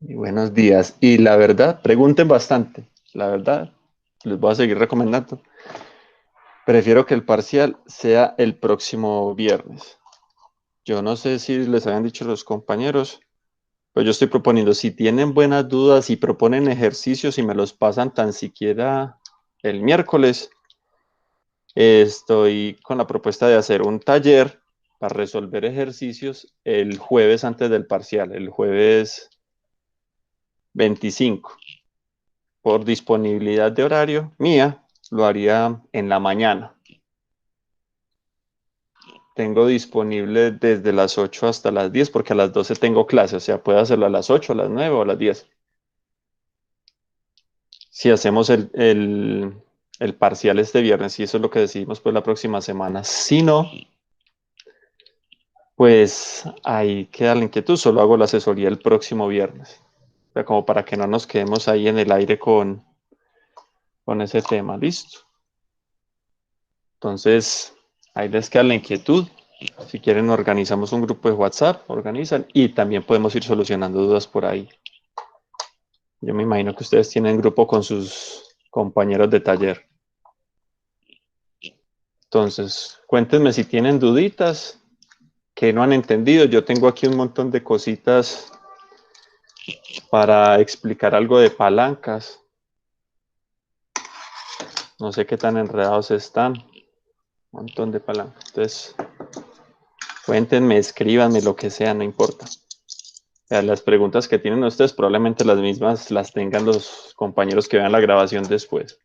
Y buenos días. Y la verdad, pregunten bastante. La verdad, les voy a seguir recomendando. Prefiero que el parcial sea el próximo viernes. Yo no sé si les habían dicho los compañeros, pero yo estoy proponiendo, si tienen buenas dudas y proponen ejercicios y me los pasan tan siquiera el miércoles, estoy con la propuesta de hacer un taller para resolver ejercicios el jueves antes del parcial, el jueves 25. Por disponibilidad de horario mía, lo haría en la mañana. Tengo disponible desde las 8 hasta las 10 porque a las 12 tengo clase, o sea, puedo hacerlo a las 8, a las 9 o a las 10. Si hacemos el parcial este viernes, y eso es lo que decidimos pues la próxima semana. Si no, pues ahí queda la inquietud, solo hago la asesoría el próximo viernes. O sea, como para que no nos quedemos ahí en el aire con ese tema, ¿listo? Entonces, ahí les queda la inquietud. Si quieren, organizamos un grupo de WhatsApp, organizan y también podemos ir solucionando dudas por ahí. Yo me imagino que ustedes tienen grupo con sus compañeros de taller. Entonces, cuéntenme si tienen duditas que no han entendido. Yo tengo aquí un montón de cositas para explicar algo de palancas. No sé qué tan enredados están. Un montón de palancas. Entonces, cuéntenme, escríbanme lo que sea, no importa. Las preguntas que tienen ustedes probablemente las mismas las tengan los compañeros que vean la grabación después.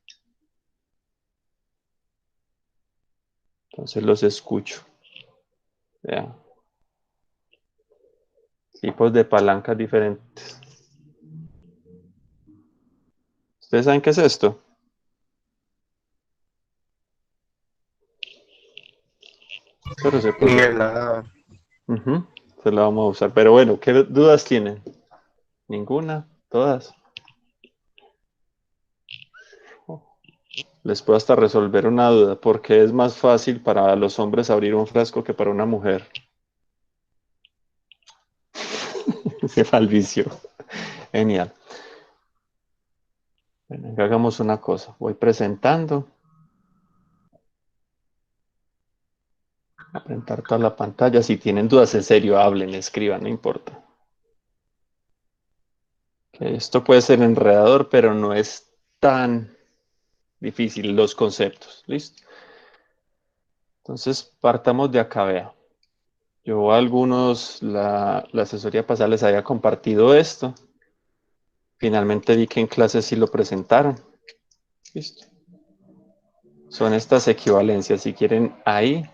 Entonces los escucho. Vean. Tipos de palancas diferentes. ¿Ustedes saben qué es esto? Pero se puede. Nivelada. Ujú, se la vamos a usar. Pero bueno, ¿qué dudas tienen? ¿Ninguna? ¿Todas? Les puedo hasta resolver una duda. ¿Por qué es más fácil para los hombres abrir un frasco que para una mujer? Se va al vicio. Genial. Bueno, hagamos una cosa. Voy presentando. A presentar toda la pantalla. Si tienen dudas, en serio, hablen, escriban, no importa. Que esto puede ser enredador, pero no es tan difícil los conceptos. ¿Listo? Entonces, partamos de acá, vea. Yo a algunos, la asesoría pasada les había compartido esto. Finalmente vi que en clase sí lo presentaron. ¿Listo? Son estas equivalencias. Si quieren ahí,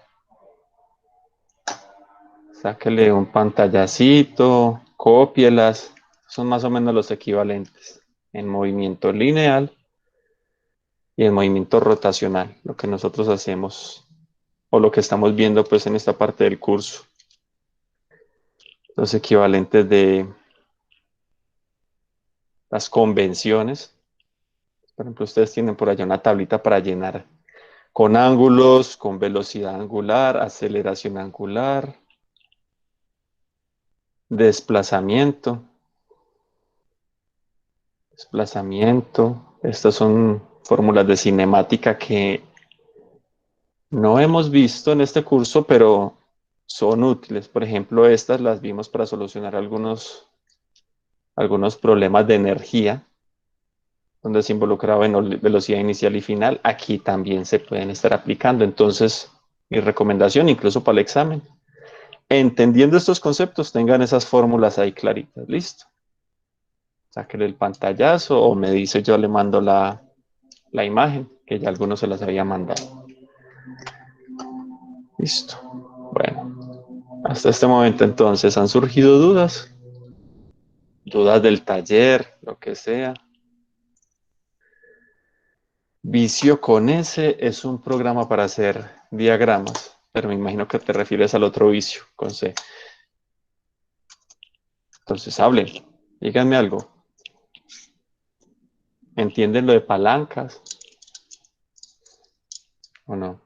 sáquele un pantallacito, cópielas. Son más o menos los equivalentes en movimiento lineal y en movimiento rotacional, lo que nosotros hacemos o lo que estamos viendo pues en esta parte del curso. Los equivalentes de las convenciones. Por ejemplo, ustedes tienen por allá una tablita para llenar con ángulos, con velocidad angular, aceleración angular, desplazamiento, desplazamiento. Estas son fórmulas de cinemática que no hemos visto en este curso, pero son útiles. Por ejemplo, estas las vimos para solucionar algunos problemas de energía, donde se involucraba en velocidad inicial y final. Aquí también se pueden estar aplicando. Entonces, mi recomendación, incluso para el examen, entendiendo estos conceptos, tengan esas fórmulas ahí claritas. Listo. Sáquenle el pantallazo o me dice yo le mando la imagen, que ya algunos se las había mandado. Listo. Bueno, hasta este momento entonces han surgido dudas, dudas del taller, lo que sea. Vicio con S es un programa para hacer diagramas, pero me imagino que te refieres al otro vicio con C. Entonces hablen, díganme algo. ¿Entienden lo de palancas o no?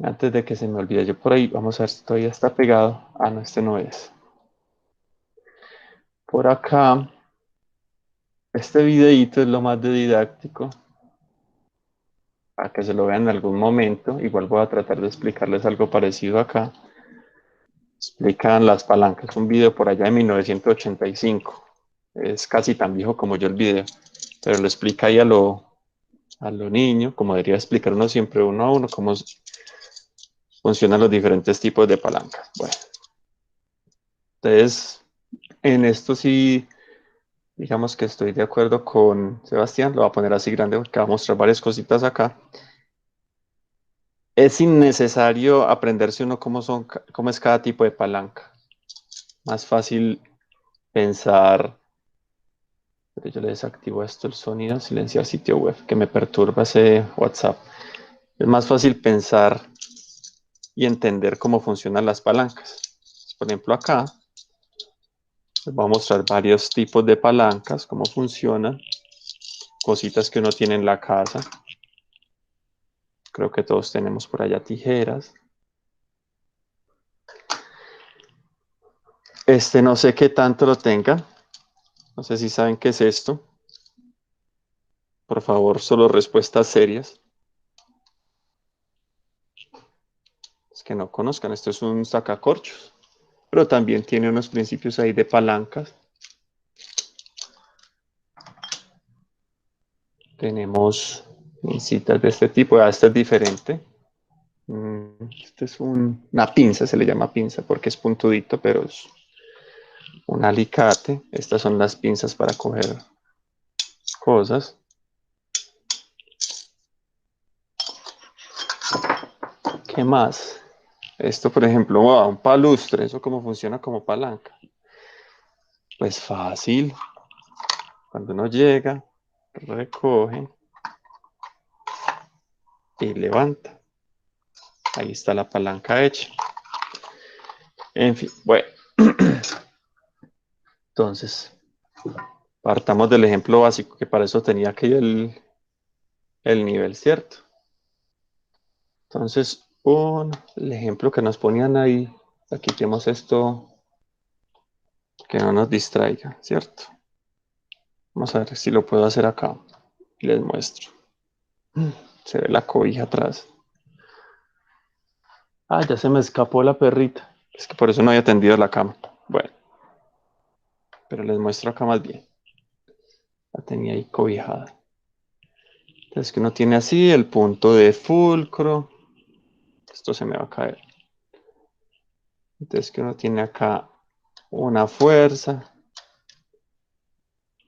Antes de que se me olvide, yo por ahí, vamos a ver si todavía está pegado. Ah, no, este no es. Por acá, este videíto es lo más de didáctico, para que se lo vean en algún momento. Igual voy a tratar de explicarles algo parecido acá. Explican las palancas, un video por allá de 1985. Es casi tan viejo como yo el video, pero lo explica ahí a lo niño, como debería explicar uno siempre uno a uno, cómo funcionan los diferentes tipos de palancas. Bueno, entonces, en esto sí, digamos que estoy de acuerdo con Sebastián, lo voy a poner así grande porque va a mostrar varias cositas acá. Es innecesario aprenderse uno cómo es cada tipo de palanca. Más fácil pensar. Pero yo le desactivo esto el sonido, silenciar sitio web, que me perturba ese WhatsApp. Es más fácil pensar y entender cómo funcionan las palancas. Por ejemplo, acá les voy a mostrar varios tipos de palancas, cómo funcionan, cositas que uno tiene en la casa. Creo que todos tenemos por allá tijeras. Este no sé qué tanto lo tenga. No sé si saben qué es esto. Por favor, solo respuestas serias. Es que no conozcan. Esto es un sacacorchos. Pero también tiene unos principios ahí de palancas. Tenemos citas de este tipo. Esta es diferente. Este es una pinza, se le llama pinza porque es puntudito, pero es un alicate. Estas son las pinzas para coger cosas. ¿Qué más? Esto, por ejemplo, un palustre. ¿Eso cómo funciona como palanca? Pues fácil. Cuando uno llega, recoge y levanta. Ahí está la palanca hecha. En fin, bueno. Entonces, partamos del ejemplo básico, que para eso tenía que ir el nivel, ¿cierto? Entonces, el ejemplo que nos ponían ahí, aquí tenemos esto que no nos distraiga, ¿cierto? Vamos a ver si lo puedo hacer acá. Les muestro. Se ve la cobija atrás. Ah, ya se me escapó la perrita. Es que por eso no había tendido la cama. Bueno, pero les muestro acá más bien. La tenía ahí cobijada. Entonces que uno tiene así el punto de fulcro. Esto se me va a caer. Entonces que uno tiene acá una fuerza.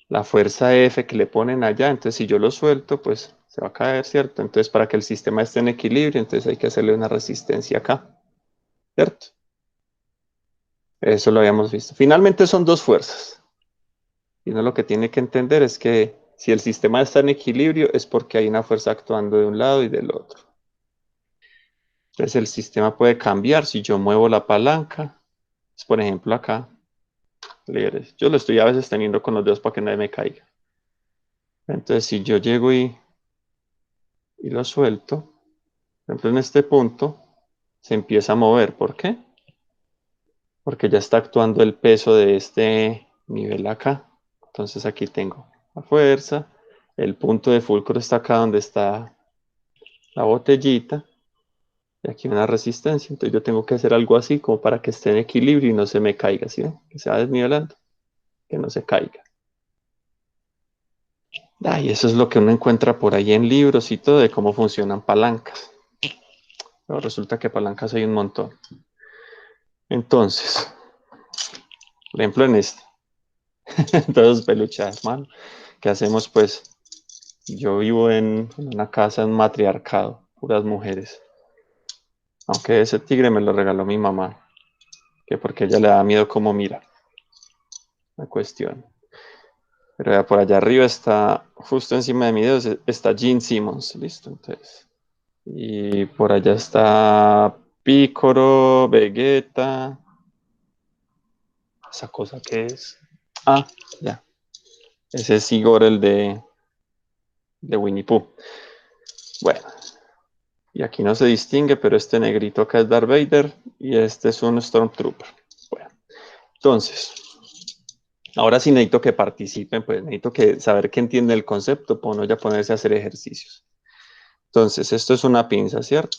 La fuerza F que le ponen allá. Entonces si yo lo suelto, pues se va a caer, ¿cierto? Entonces para que el sistema esté en equilibrio, entonces hay que hacerle una resistencia acá, ¿cierto? Eso lo habíamos visto. Finalmente son dos fuerzas. Y uno lo que tiene que entender es que si el sistema está en equilibrio es porque hay una fuerza actuando de un lado y del otro. Entonces el sistema puede cambiar si yo muevo la palanca. Pues, por ejemplo acá, yo lo estoy a veces teniendo con los dedos para que nadie me caiga. Entonces si yo llego y lo suelto, por ejemplo en este punto, se empieza a mover. ¿Por qué? Porque ya está actuando el peso de este nivel acá. Entonces aquí tengo la fuerza, el punto de fulcro está acá donde está la botellita y aquí una resistencia. Entonces yo tengo que hacer algo así como para que esté en equilibrio y no se me caiga, ¿sí? Que se va desnivelando, que no se caiga. Y eso es lo que uno encuentra por ahí en libros y todo de cómo funcionan palancas. Pero resulta que palancas hay un montón. Entonces, por ejemplo en este, todos peluchadas, mano. ¿Qué hacemos pues? Yo vivo en una casa en matriarcado, puras mujeres. Aunque ese tigre me lo regaló mi mamá, que porque ella le da miedo cómo mira la cuestión. Pero ya por allá arriba está, justo encima de mi dedo, está Gene Simmons, listo, entonces. Y por allá está Piccolo, Vegeta. ¿Esa cosa qué es? Ah, ya. Ese es Igor, el de Winnie Pooh. Bueno, Y aquí no se distingue, pero este negrito acá es Darth Vader y este es un Stormtrooper. Bueno, entonces, ahora sí necesito que participen, pues necesito que saber que entienden el concepto, para uno ya ponerse a hacer ejercicios. Entonces, esto es una pinza, ¿cierto?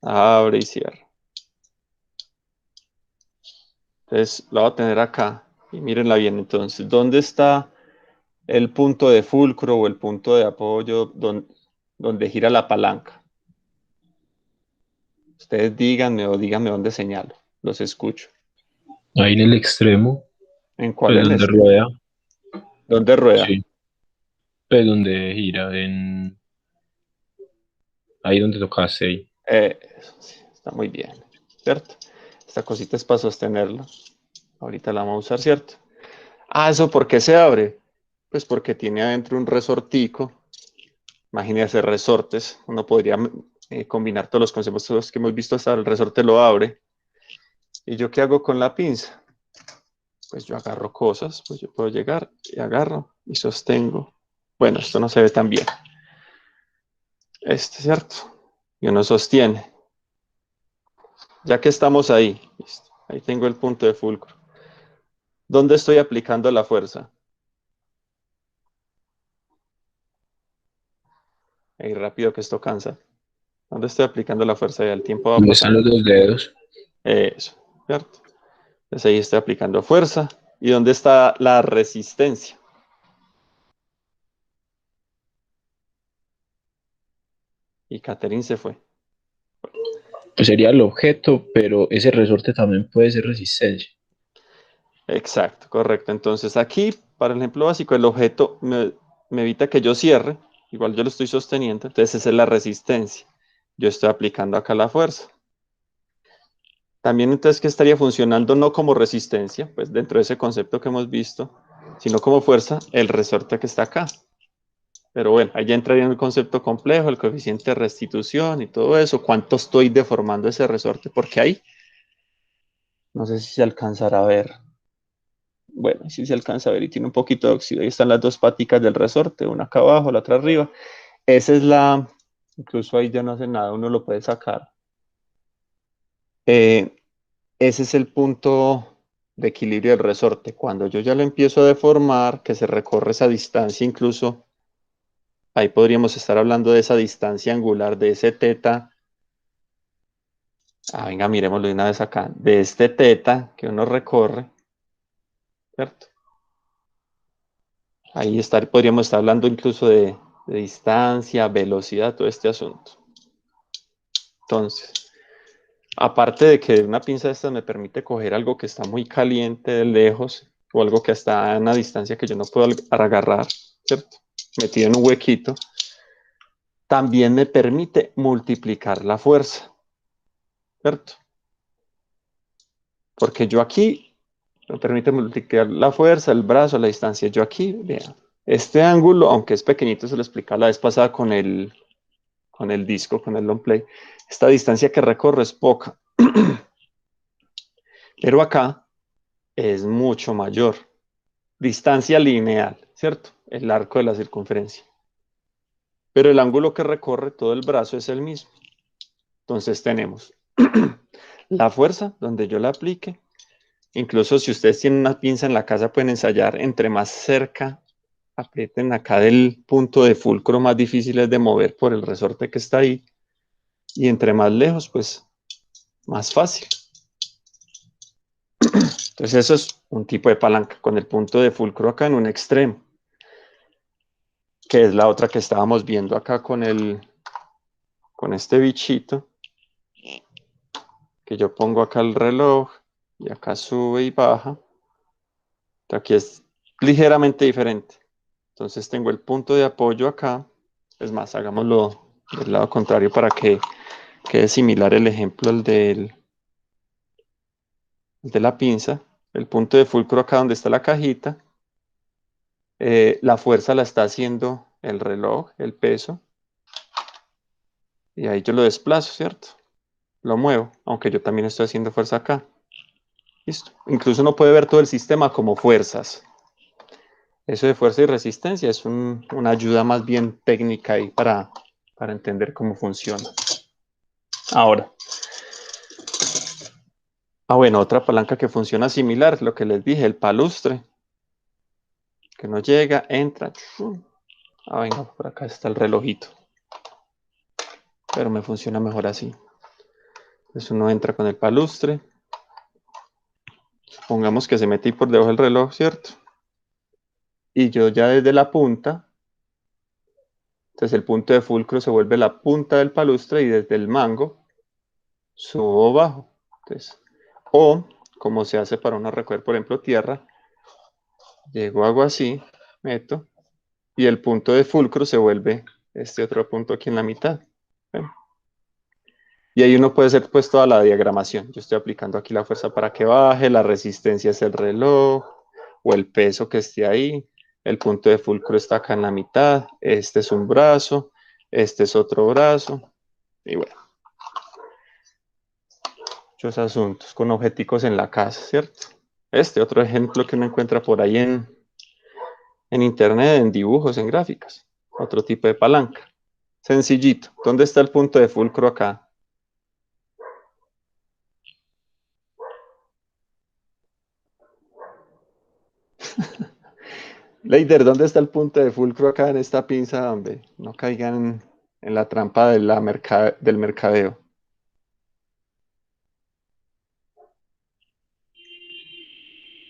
Abre y cierra. Entonces, la voy a tener acá. Y mírenla bien, entonces, ¿dónde está el punto de fulcro o el punto de apoyo donde gira la palanca? Ustedes díganme o díganme dónde señalo. Los escucho. Ahí en el extremo, ¿En cuál pues en donde este? rueda, ¿Dónde rueda? sí, pues donde gira, ahí donde tocaste ahí. Eso sí, está muy bien, ¿cierto? Esta cosita es para sostenerlo. Ahorita la vamos a usar, ¿cierto? Ah, ¿eso por qué se abre? Pues porque tiene adentro un resortico. Imagínense resortes. Uno podría combinar todos los conceptos que hemos visto hasta ahora. El resorte lo abre. ¿Y yo qué hago con la pinza? Pues yo agarro cosas. Pues yo puedo llegar y agarro y sostengo. Bueno, esto no se ve tan bien. Este, ¿cierto? Y uno sostiene. Ya que estamos ahí, listo. Ahí tengo el punto de fulcro. ¿Dónde estoy aplicando la fuerza? Ahí rápido que esto cansa. ¿Dónde estoy aplicando la fuerza? Ya el tiempo va ¿Dónde están pasando. los dos dedos? Eso, ¿cierto? Entonces ahí estoy aplicando fuerza. ¿Y dónde está la resistencia? Y Catherine se fue. Pues sería el objeto, pero ese resorte también puede ser resistencia. Exacto, correcto. Entonces aquí, para el ejemplo básico, el objeto me evita que yo cierre. Igual yo lo estoy sosteniendo. Entonces esa es la resistencia. Yo estoy aplicando acá la fuerza. También entonces que estaría funcionando no como resistencia, pues dentro de ese concepto que hemos visto, sino como fuerza, el resorte que está acá. Pero bueno, ahí ya entraría en el concepto complejo, el coeficiente de restitución y todo eso, cuánto estoy deformando ese resorte, porque ahí, no sé si se alcanzará a ver. Bueno, sí se alcanza a ver y tiene un poquito de óxido. Ahí están las dos paticas del resorte, una acá abajo, la otra arriba. Esa es la, incluso ahí ya no hace nada, uno lo puede sacar. Eh, Ese es el punto de equilibrio del resorte. Cuando yo ya lo empiezo a deformar, que se recorre esa distancia, incluso ahí podríamos estar hablando de esa distancia angular, de ese teta. Ah, venga, miremoslo de una vez acá. De este teta que uno recorre, ¿cierto? Ahí podríamos estar hablando incluso de distancia, velocidad, todo este asunto. Entonces, aparte de que una pinza de estas me permite coger algo que está muy caliente de lejos o algo que está a una distancia que yo no puedo agarrar, ¿cierto? Metido en un huequito, también me permite multiplicar la fuerza, ¿cierto? Porque yo aquí me permite multiplicar la fuerza, el brazo, la distancia. Yo aquí, vean, este ángulo, aunque es pequeñito, se lo explicaba la vez pasada con el disco, con el long play, esta distancia que recorro es poca, pero acá es mucho mayor. Distancia lineal, ¿cierto? El arco de la circunferencia. Pero el ángulo que recorre todo el brazo es el mismo. Entonces tenemos la fuerza donde yo la aplique. Incluso si ustedes tienen una pinza en la casa pueden ensayar entre más cerca aprieten acá del punto de fulcro más difícil es de mover por el resorte que está ahí y entre más lejos pues más fácil. Entonces eso es un tipo de palanca con el punto de fulcro acá en un extremo, que es la otra que estábamos viendo acá con este bichito, que yo pongo acá el reloj y acá sube y baja. Aquí es ligeramente diferente. Entonces tengo el punto de apoyo acá. Es más, hagámoslo del lado contrario para que quede similar el ejemplo al de la pinza. El punto de fulcro acá donde está la cajita. La fuerza la está haciendo el reloj, el peso. Y ahí yo lo desplazo, ¿cierto? Lo muevo, aunque yo también estoy haciendo fuerza acá. Listo. Incluso uno puede ver todo el sistema como fuerzas. Eso de fuerza y resistencia es una ayuda más bien técnica ahí para entender cómo funciona. Ahora. Bueno, otra palanca que funciona similar, lo que les dije, el palustre, que no llega, entra. Venga, por acá está el relojito. Pero me funciona mejor así. Entonces uno entra con el palustre. Supongamos que se mete ahí por debajo del reloj, ¿cierto? Y yo ya desde la punta, entonces el punto de fulcro se vuelve la punta del palustre y desde el mango subo bajo. Entonces, o como se hace para uno recoger, por ejemplo, tierra, llego, hago así, meto, y el punto de fulcro se vuelve este otro punto aquí en la mitad. ¿Ven? Y ahí uno puede hacer pues toda la diagramación. Yo estoy aplicando aquí la fuerza para que baje, la resistencia es el reloj o el peso que esté ahí. El punto de fulcro está acá en la mitad. Este es un brazo, este es otro brazo. Y bueno, muchos asuntos con objeticos en la casa, ¿cierto? Este otro ejemplo que uno encuentra por ahí en internet, en dibujos, en gráficas. Otro tipo de palanca. Sencillito. ¿Dónde está el punto de fulcro acá? Leider, ¿dónde está el punto de fulcro acá en esta pinza, hombre? No caigan en la trampa de del mercadeo.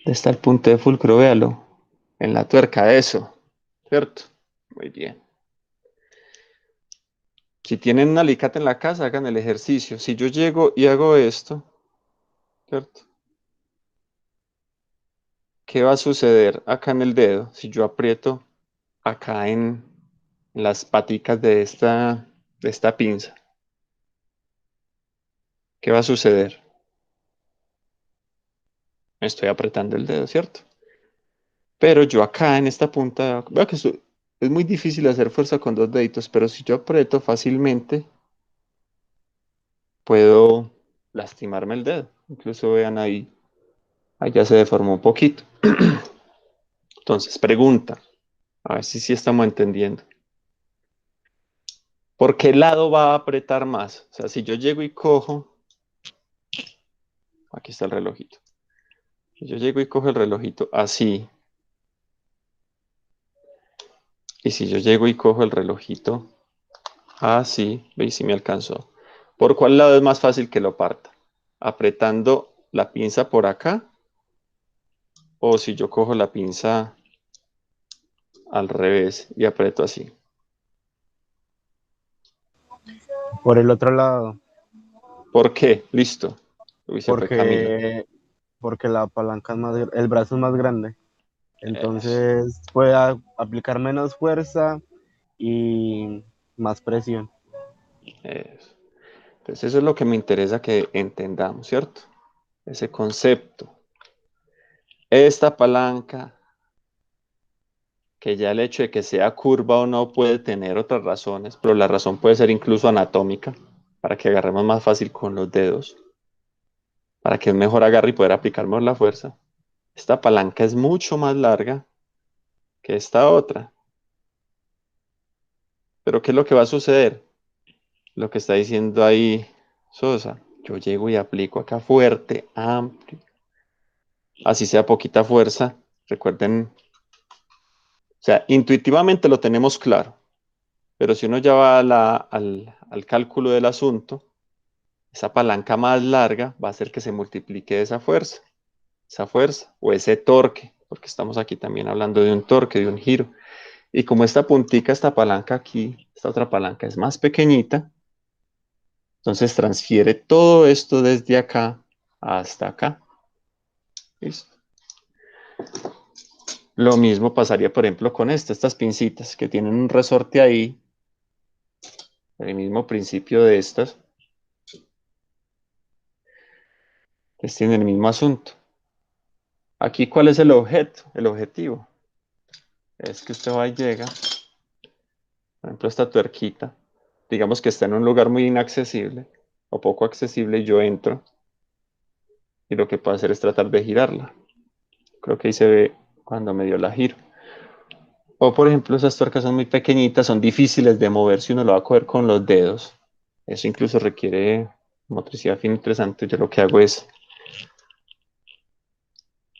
¿Dónde está el punto de fulcro? Véalo. En la tuerca, eso. ¿Cierto? Muy bien. Si tienen un alicate en la casa, hagan el ejercicio. Si yo llego y hago esto, ¿cierto? ¿Qué va a suceder acá en el dedo si yo aprieto acá en las paticas de esta pinza? ¿Qué va a suceder? Me estoy apretando el dedo, ¿cierto? Pero yo acá en esta punta, veo que es muy difícil hacer fuerza con dos deditos, pero si yo aprieto fácilmente, puedo lastimarme el dedo. Incluso vean ahí ya se deformó un poquito. Entonces, pregunta, a ver si sí estamos entendiendo. ¿Por qué lado va a apretar más? O sea, si yo llego y cojo, aquí está el relojito. Si yo llego y cojo el relojito así, y si yo llego y cojo el relojito así, veis si me alcanzó. ¿Por cuál lado es más fácil que lo parta? ¿Apretando la pinza por acá? ¿O si yo cojo la pinza al revés y aprieto así? Por el otro lado, ¿Por qué? Listo. Uy, se fue Camilo. porque, porque la palanca es más, el brazo es más grande. Eso, Entonces puede aplicar menos fuerza y más presión. eso. Entonces eso es lo que me interesa que entendamos, ¿cierto? Ese concepto. Esta palanca, que ya el hecho de que sea curva o no puede tener otras razones, pero la razón puede ser incluso anatómica, para que agarremos más fácil con los dedos, para que es mejor agarre y poder aplicar mejor la fuerza. Esta palanca es mucho más larga que esta otra. Pero ¿qué es lo que va a suceder? Lo que está diciendo ahí Sosa. Yo llego y aplico acá fuerte, amplio. Así sea poquita fuerza. Recuerden, o sea, intuitivamente lo tenemos claro. Pero si uno ya va al cálculo del asunto, esa palanca más larga va a hacer que se multiplique esa fuerza o ese torque, porque estamos aquí también hablando de un torque, de un giro. Y como esta puntica, esta palanca aquí, esta otra palanca es más pequeñita, entonces transfiere todo esto desde acá hasta acá. ¿Listo? Lo mismo pasaría, por ejemplo, con estas pincitas que tienen un resorte ahí, el mismo principio de estas, pues tienen el mismo asunto. Aquí, ¿cuál es el objeto? El objetivo es que usted va y llega, por ejemplo, esta tuerquita, digamos que está en un lugar muy inaccesible o poco accesible y yo entro y lo que puedo hacer es tratar de girarla. Creo que ahí se ve cuando medio la giro. O por ejemplo, esas tuercas son muy pequeñitas, son difíciles de mover si uno lo va a coger con los dedos. Eso incluso requiere motricidad fina interesante. Yo lo que hago es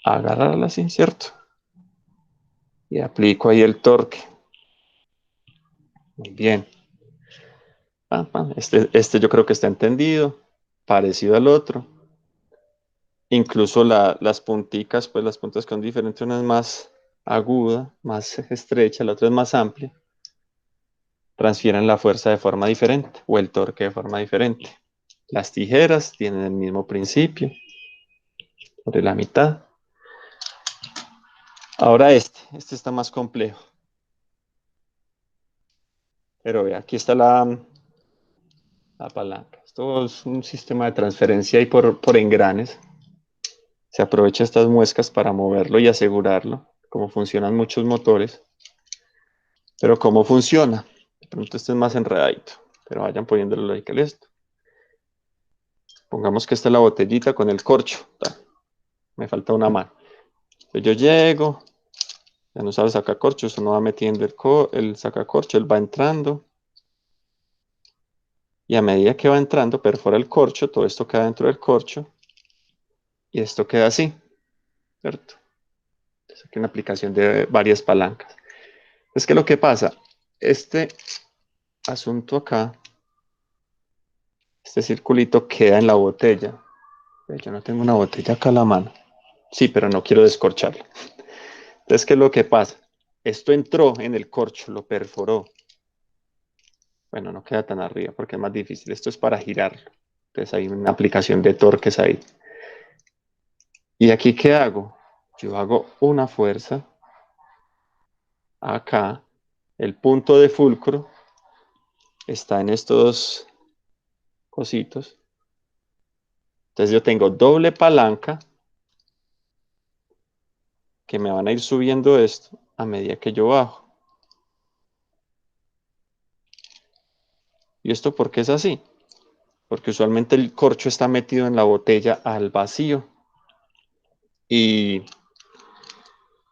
agarrarla así, ¿cierto? Y aplico ahí el torque. Muy bien. Este yo creo que está entendido, parecido al otro. Incluso las punticas, pues las puntas que son diferentes, una es más aguda, más estrecha, la otra es más amplia. Transfieren la fuerza de forma diferente o el torque de forma diferente. Las tijeras tienen el mismo principio, sobre la mitad. Ahora este está más complejo. Pero ve, aquí está la palanca. Esto es un sistema de transferencia y por engranes. Se aprovecha estas muescas para moverlo y asegurarlo, como funcionan muchos motores. Pero ¿cómo funciona? De pronto este es más enredadito, pero vayan poniéndole lógica a esto. Pongamos que esta es la botellita con el corcho. Me falta una mano. Entonces yo llego, ya no sabe sacacorchos, uno va metiendo el sacacorcho, él va entrando. Y a medida que va entrando, perfora el corcho, todo esto queda dentro del corcho. Y esto queda así, ¿cierto? Entonces aquí una aplicación de varias palancas. Es que lo que pasa, este asunto acá, este circulito queda en la botella. Yo no tengo una botella acá a la mano. Sí, pero no quiero descorcharlo. Entonces, ¿qué es lo que pasa? Esto entró en el corcho, lo perforó. Bueno, no queda tan arriba porque es más difícil. Esto es para girarlo. Entonces hay una aplicación de torques ahí. ¿Y aquí qué hago? Yo hago una fuerza acá. El punto de fulcro está en estos cositos. Entonces yo tengo doble palanca que me van a ir subiendo esto a medida que yo bajo. ¿Y esto por qué es así? Porque usualmente el corcho está metido en la botella al vacío. Y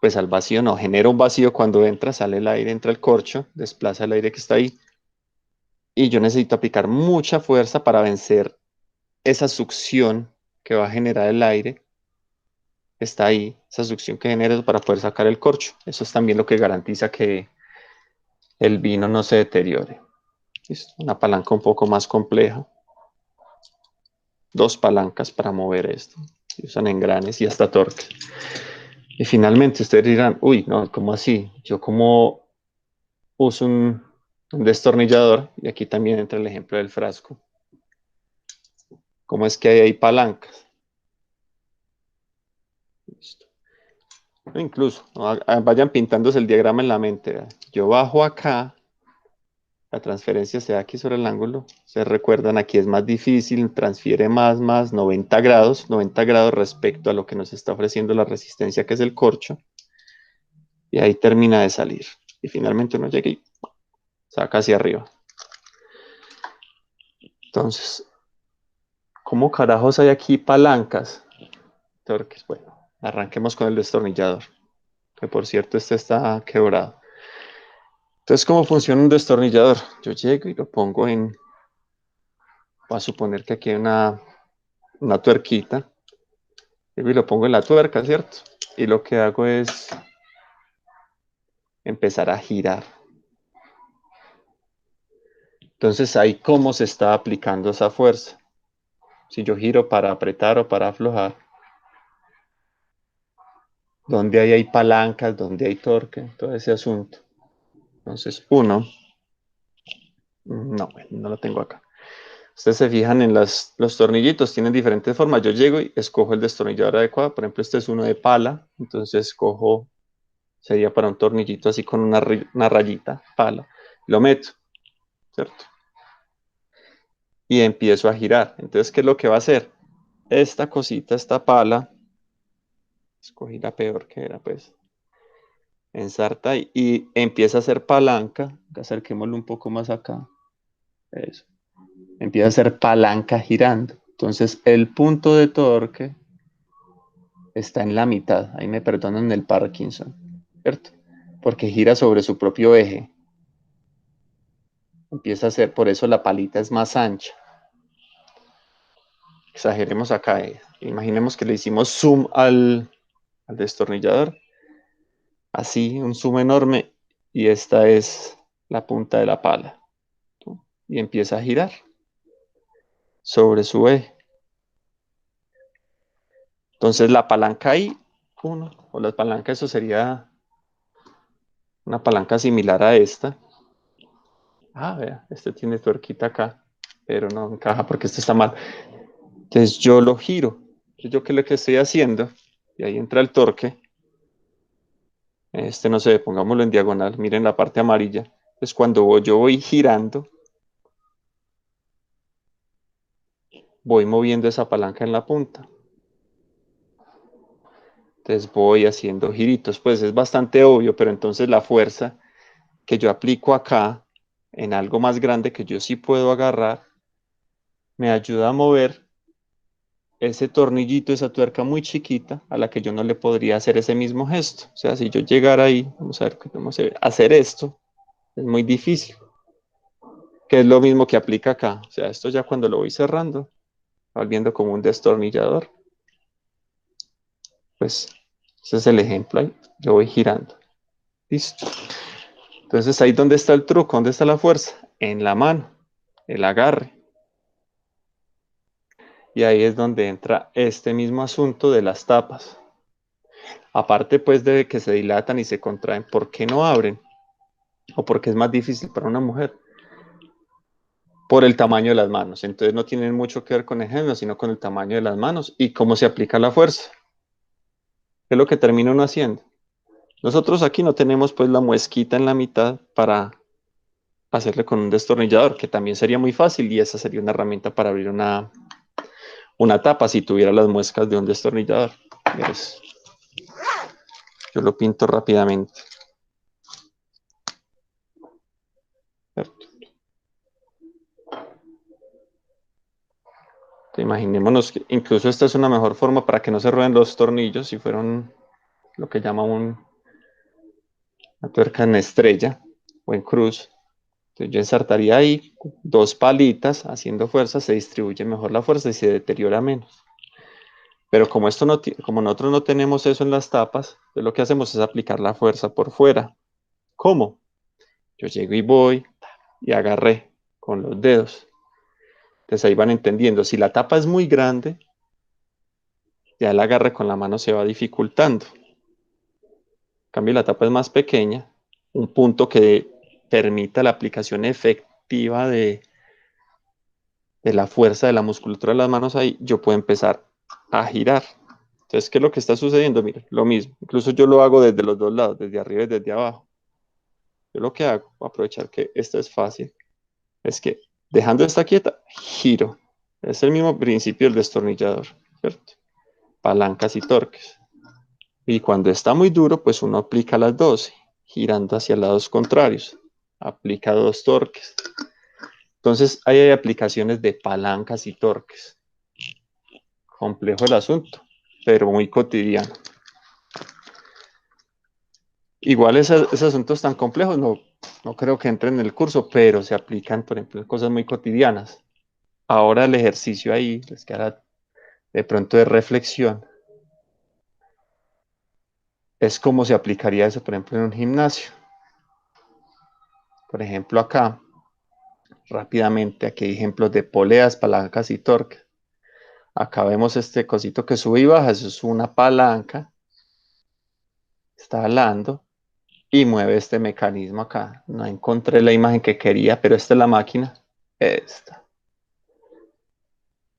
pues al vacío no, genera un vacío cuando entra, sale el aire, entra el corcho, desplaza el aire que está ahí. Y yo necesito aplicar mucha fuerza para vencer esa succión que va a generar el aire. Está ahí, esa succión que genera para poder sacar el corcho. Eso es también lo que garantiza que el vino no se deteriore. Es una palanca un poco más compleja. Dos palancas para mover esto. Se usan engranes y hasta torques. Y finalmente ustedes dirán, uy, no, ¿cómo así? Yo como uso un destornillador, y aquí también entra el ejemplo del frasco. ¿Cómo es que hay palancas? Listo. Incluso, vayan pintándose el diagrama en la mente. ¿Verdad? Yo bajo acá, la transferencia se da aquí sobre el ángulo. Se recuerdan, aquí es más difícil, transfiere más 90 grados respecto a lo que nos está ofreciendo la resistencia, que es el corcho. Y ahí termina de salir. Y finalmente uno llega y saca hacia arriba. Entonces, ¿cómo carajos hay aquí palancas? Torques. Bueno, arranquemos con el destornillador, que por cierto este está quebrado. Entonces, ¿cómo funciona un destornillador? Yo llego y lo pongo voy a suponer que aquí hay una tuerquita, y lo pongo en la tuerca, ¿cierto? Y lo que hago es empezar a girar. Entonces, ahí cómo se está aplicando esa fuerza. Si yo giro para apretar o para aflojar, donde hay palancas, donde hay torque, todo ese asunto. Entonces, no lo tengo acá. Ustedes se fijan en los tornillitos, tienen diferentes formas. Yo llego y escojo el destornillador adecuado. Por ejemplo, este es uno de pala, entonces sería para un tornillito así con una rayita, pala. Lo meto, ¿cierto? Y empiezo a girar. Entonces, ¿qué es lo que va a hacer? Esta cosita, esta pala, escogí la peor que era, pues, ensarta y empieza a hacer palanca. Acerquémoslo un poco más acá. Eso. Empieza a hacer palanca girando. Entonces, el punto de torque está en la mitad. Ahí me perdonan el Parkinson, ¿cierto? porque gira sobre su propio eje. Empieza a ser, por eso la palita es más ancha. Exageremos acá. Imaginemos que le hicimos zoom al destornillador. Así, un zoom enorme. Y esta es la punta de la pala. Y empieza a girar sobre su eje. Entonces la palanca ahí, o la palanca, eso sería una palanca similar a esta. Vea, este tiene tuerquita acá, pero no encaja porque este está mal. Entonces yo lo giro. Entonces, ¿yo qué es lo que estoy haciendo? Y ahí entra el torque. No sé, pongámoslo en diagonal. Miren la parte amarilla. Entonces cuando yo voy girando, voy moviendo esa palanca en la punta. Entonces voy haciendo giritos. Pues es bastante obvio, pero entonces la fuerza que yo aplico acá en algo más grande que yo sí puedo agarrar, me ayuda a mover ese tornillito, esa tuerca muy chiquita a la que yo no le podría hacer ese mismo gesto. O sea, si yo llegara ahí, vamos a ver cómo se ve, hacer esto, es muy difícil. Que es lo mismo que aplica acá. O sea, esto ya cuando lo voy cerrando, volviendo como un destornillador. Pues ese es el ejemplo ahí. Yo voy girando. Listo. Entonces ahí donde está el truco, ¿dónde está la fuerza? En la mano, el agarre. Y ahí es donde entra este mismo asunto de las tapas. Aparte pues de que se dilatan y se contraen, ¿por qué no abren? ¿O porque es más difícil para una mujer? Por el tamaño de las manos. Entonces no tienen mucho que ver con el género, sino con el tamaño de las manos y cómo se aplica la fuerza. ¿Qué es lo que termina uno haciendo? Nosotros aquí no tenemos pues la muesquita en la mitad para hacerle con un destornillador, que también sería muy fácil y esa sería una herramienta para abrir una tapa si tuviera las muescas de un destornillador. Entonces, yo lo pinto rápidamente. Imaginémonos que incluso esta es una mejor forma para que no se rueden los tornillos si fueron lo que llama una tuerca en estrella o en cruz. Entonces yo ensartaría ahí dos palitas haciendo fuerza, se distribuye mejor la fuerza y se deteriora menos. Pero como, como nosotros no tenemos eso en las tapas, pues lo que hacemos es aplicar la fuerza por fuera. ¿Cómo? Yo llego y voy y agarré con los dedos. Entonces ahí van entendiendo. Si la tapa es muy grande, ya el agarre con la mano se va dificultando. En cambio, la tapa es más pequeña, un punto que permita la aplicación efectiva de la fuerza de la musculatura de las manos ahí, yo puedo empezar a girar. Entonces, ¿qué es lo que está sucediendo? Miren, lo mismo. Incluso yo lo hago desde los dos lados, desde arriba y desde abajo. Yo lo que hago, voy a aprovechar que esto es fácil, es que dejando esta quieta, giro. Es el mismo principio del destornillador, ¿cierto? Palancas y torques. Y cuando está muy duro, pues uno aplica las 12, girando hacia lados contrarios. Aplica dos torques. Entonces, ahí hay aplicaciones de palancas y torques. Complejo el asunto, pero muy cotidiano. Igual esos asuntos tan complejos no creo que entren en el curso, pero se aplican, por ejemplo, en cosas muy cotidianas. Ahora el ejercicio ahí les queda de pronto de reflexión. Es cómo se aplicaría eso, por ejemplo, en un gimnasio. Por ejemplo, acá, rápidamente, aquí hay ejemplos de poleas, palancas y torques. Acá vemos este cosito que sube y baja, eso es una palanca, está hablando y mueve este mecanismo acá. No encontré la imagen que quería, pero esta es la máquina. Esta.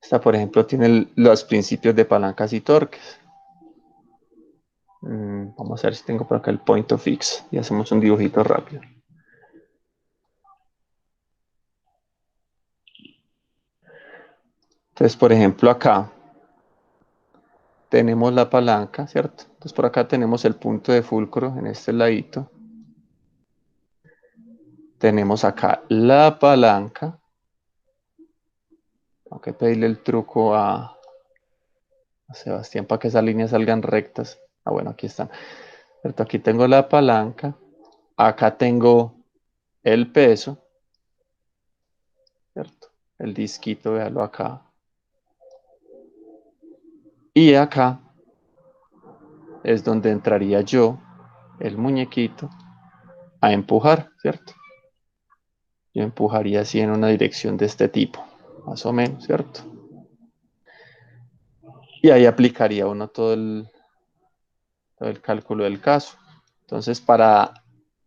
Esta, por ejemplo, tiene los principios de palancas y torques. Vamos a ver si tengo por acá el point of fix y hacemos un dibujito rápido. Entonces, por ejemplo, acá tenemos la palanca, ¿cierto? Entonces, por acá tenemos el punto de fulcro en este ladito. Tenemos acá la palanca. Tengo que pedirle el truco a Sebastián para que esas líneas salgan rectas. Ah, bueno, aquí están. ¿Cierto? Aquí tengo la palanca. acá tengo el peso, ¿cierto? El disquito, véalo acá. Y acá es donde entraría yo, el muñequito, a empujar, ¿cierto? Yo empujaría así en una dirección de este tipo, más o menos, ¿cierto? Y ahí aplicaría uno todo el cálculo del caso. Entonces, para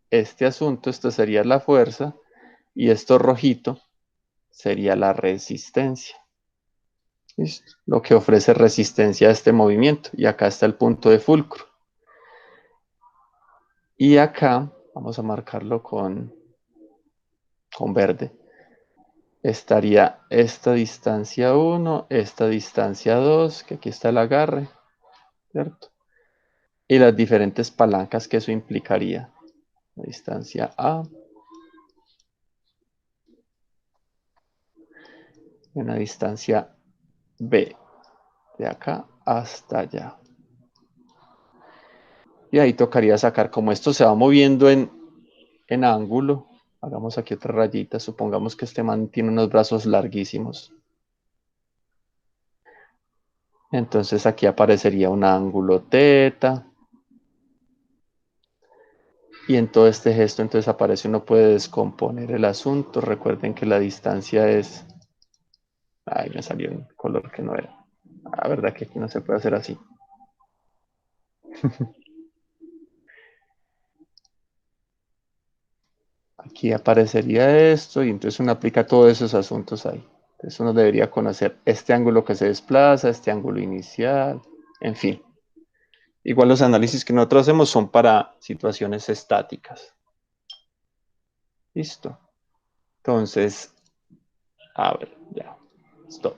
este asunto, esto sería la fuerza y esto rojito sería la resistencia. ¿Listo? Lo que ofrece resistencia a este movimiento. Y acá está el punto de fulcro. Y acá, vamos a marcarlo con verde, estaría esta distancia 1, esta distancia 2, que aquí está el agarre, ¿cierto? Y las diferentes palancas que eso implicaría. La distancia A, y una distancia B, de acá hasta allá. Y ahí tocaría sacar, como esto se va moviendo en ángulo, hagamos aquí otra rayita, supongamos que este man tiene unos brazos larguísimos. Entonces aquí aparecería un ángulo teta. Y en todo este gesto entonces aparece, uno puede descomponer el asunto. Recuerden que la distancia es... Ay, me salió un color que no era. La verdad que aquí no se puede hacer así. Aquí aparecería esto y entonces uno aplica todos esos asuntos ahí. Entonces uno debería conocer este ángulo que se desplaza, este ángulo inicial, en fin. Igual los análisis que nosotros hacemos son para situaciones estáticas. Listo. Entonces, a ver, ya. Stop.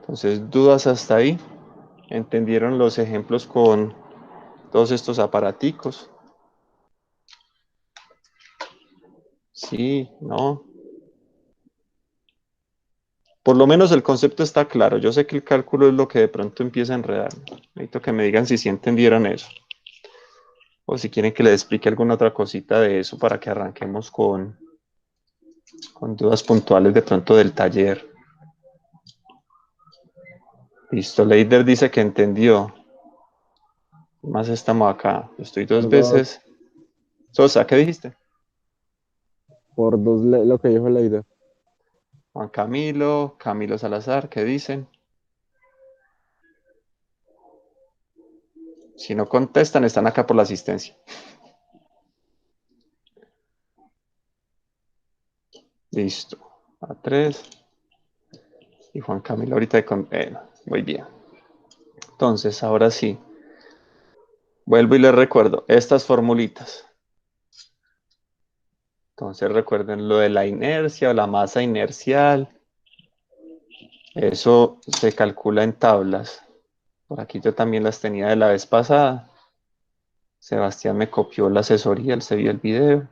Entonces, dudas hasta ahí. ¿Entendieron los ejemplos con todos estos aparaticos? Sí, no. Por lo menos el concepto está claro. Yo sé que el cálculo es lo que de pronto empieza a enredar. Necesito que me digan si sí entendieron eso. O si quieren que les explique alguna otra cosita de eso para que arranquemos con dudas puntuales de pronto del taller. Listo, Leider dice que entendió. Más estamos acá. Yo estoy dos Por dos, veces. Sosa, ¿qué dijiste? por dos lo que dijo Leida. Juan Camilo, Camilo Salazar, ¿qué dicen? Si no contestan, están acá por la asistencia. Listo. A 3. Y Juan Camilo ahorita con... muy bien. Entonces, ahora sí. Vuelvo y les recuerdo estas formulitas. Entonces recuerden lo de la inercia o la masa inercial. Eso se calcula en tablas. Por aquí yo también las tenía de la vez pasada. Sebastián me copió la asesoría, él se vio el video.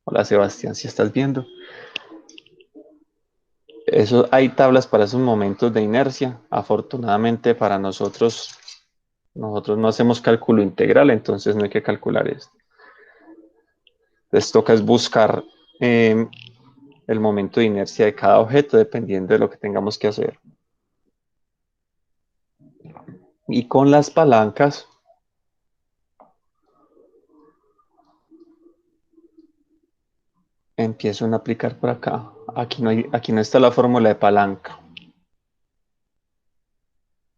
Hola Sebastián, si estás viendo. Eso, hay tablas para esos momentos de inercia. Afortunadamente para nosotros no hacemos cálculo integral, entonces no hay que calcular esto. Entonces toca es buscar el momento de inercia de cada objeto dependiendo de lo que tengamos que hacer. Y con las palancas empiezo a aplicar por acá. Aquí no está la fórmula de palanca,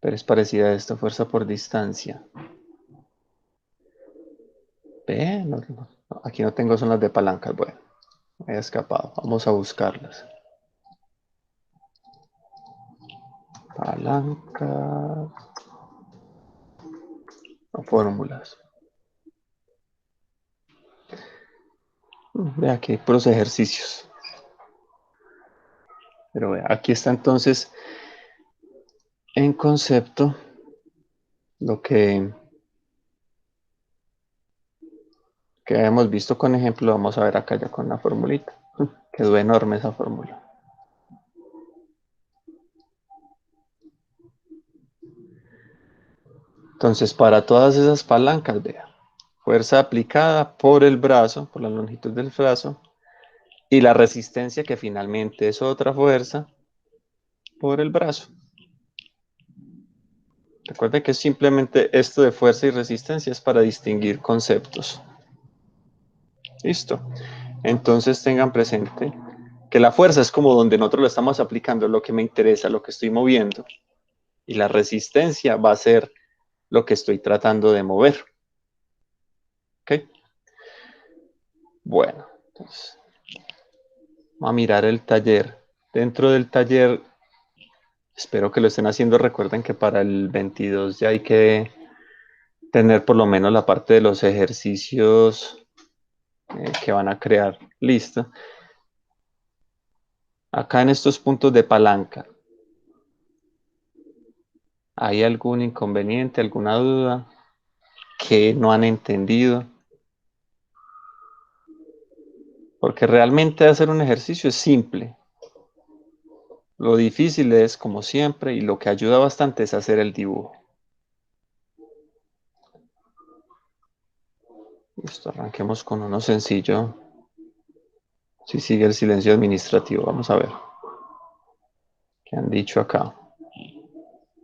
pero es parecida a esta, fuerza por distancia. ¿Ve? Aquí no tengo, son las de palancas. Bueno, me he escapado. Vamos a buscarlas. Palancas o fórmulas. Ve aquí, puros ejercicios. Pero ve, aquí está entonces en concepto lo que habíamos visto con ejemplo. Vamos a ver acá ya con la formulita. Quedó enorme esa fórmula. Entonces, para todas esas palancas, vea, fuerza aplicada por el brazo, por la longitud del brazo, y la resistencia que finalmente es otra fuerza por el brazo. Recuerden que simplemente esto de fuerza y resistencia es para distinguir conceptos. Listo. Entonces tengan presente que la fuerza es como donde nosotros lo estamos aplicando, lo que me interesa, lo que estoy moviendo. Y la resistencia va a ser lo que estoy tratando de mover. ¿Ok? Bueno, entonces vamos a mirar el taller. Dentro del taller, espero que lo estén haciendo. Recuerden que para el 22 ya hay que tener por lo menos la parte de los ejercicios que van a crear lista. Acá en estos puntos de palanca, ¿hay algún inconveniente, alguna duda que no han entendido? Porque realmente hacer un ejercicio es simple. Lo difícil es, como siempre, y lo que ayuda bastante es hacer el dibujo. Listo, arranquemos con uno sencillo. Si sigue el silencio administrativo, vamos a ver. ¿Qué han dicho acá?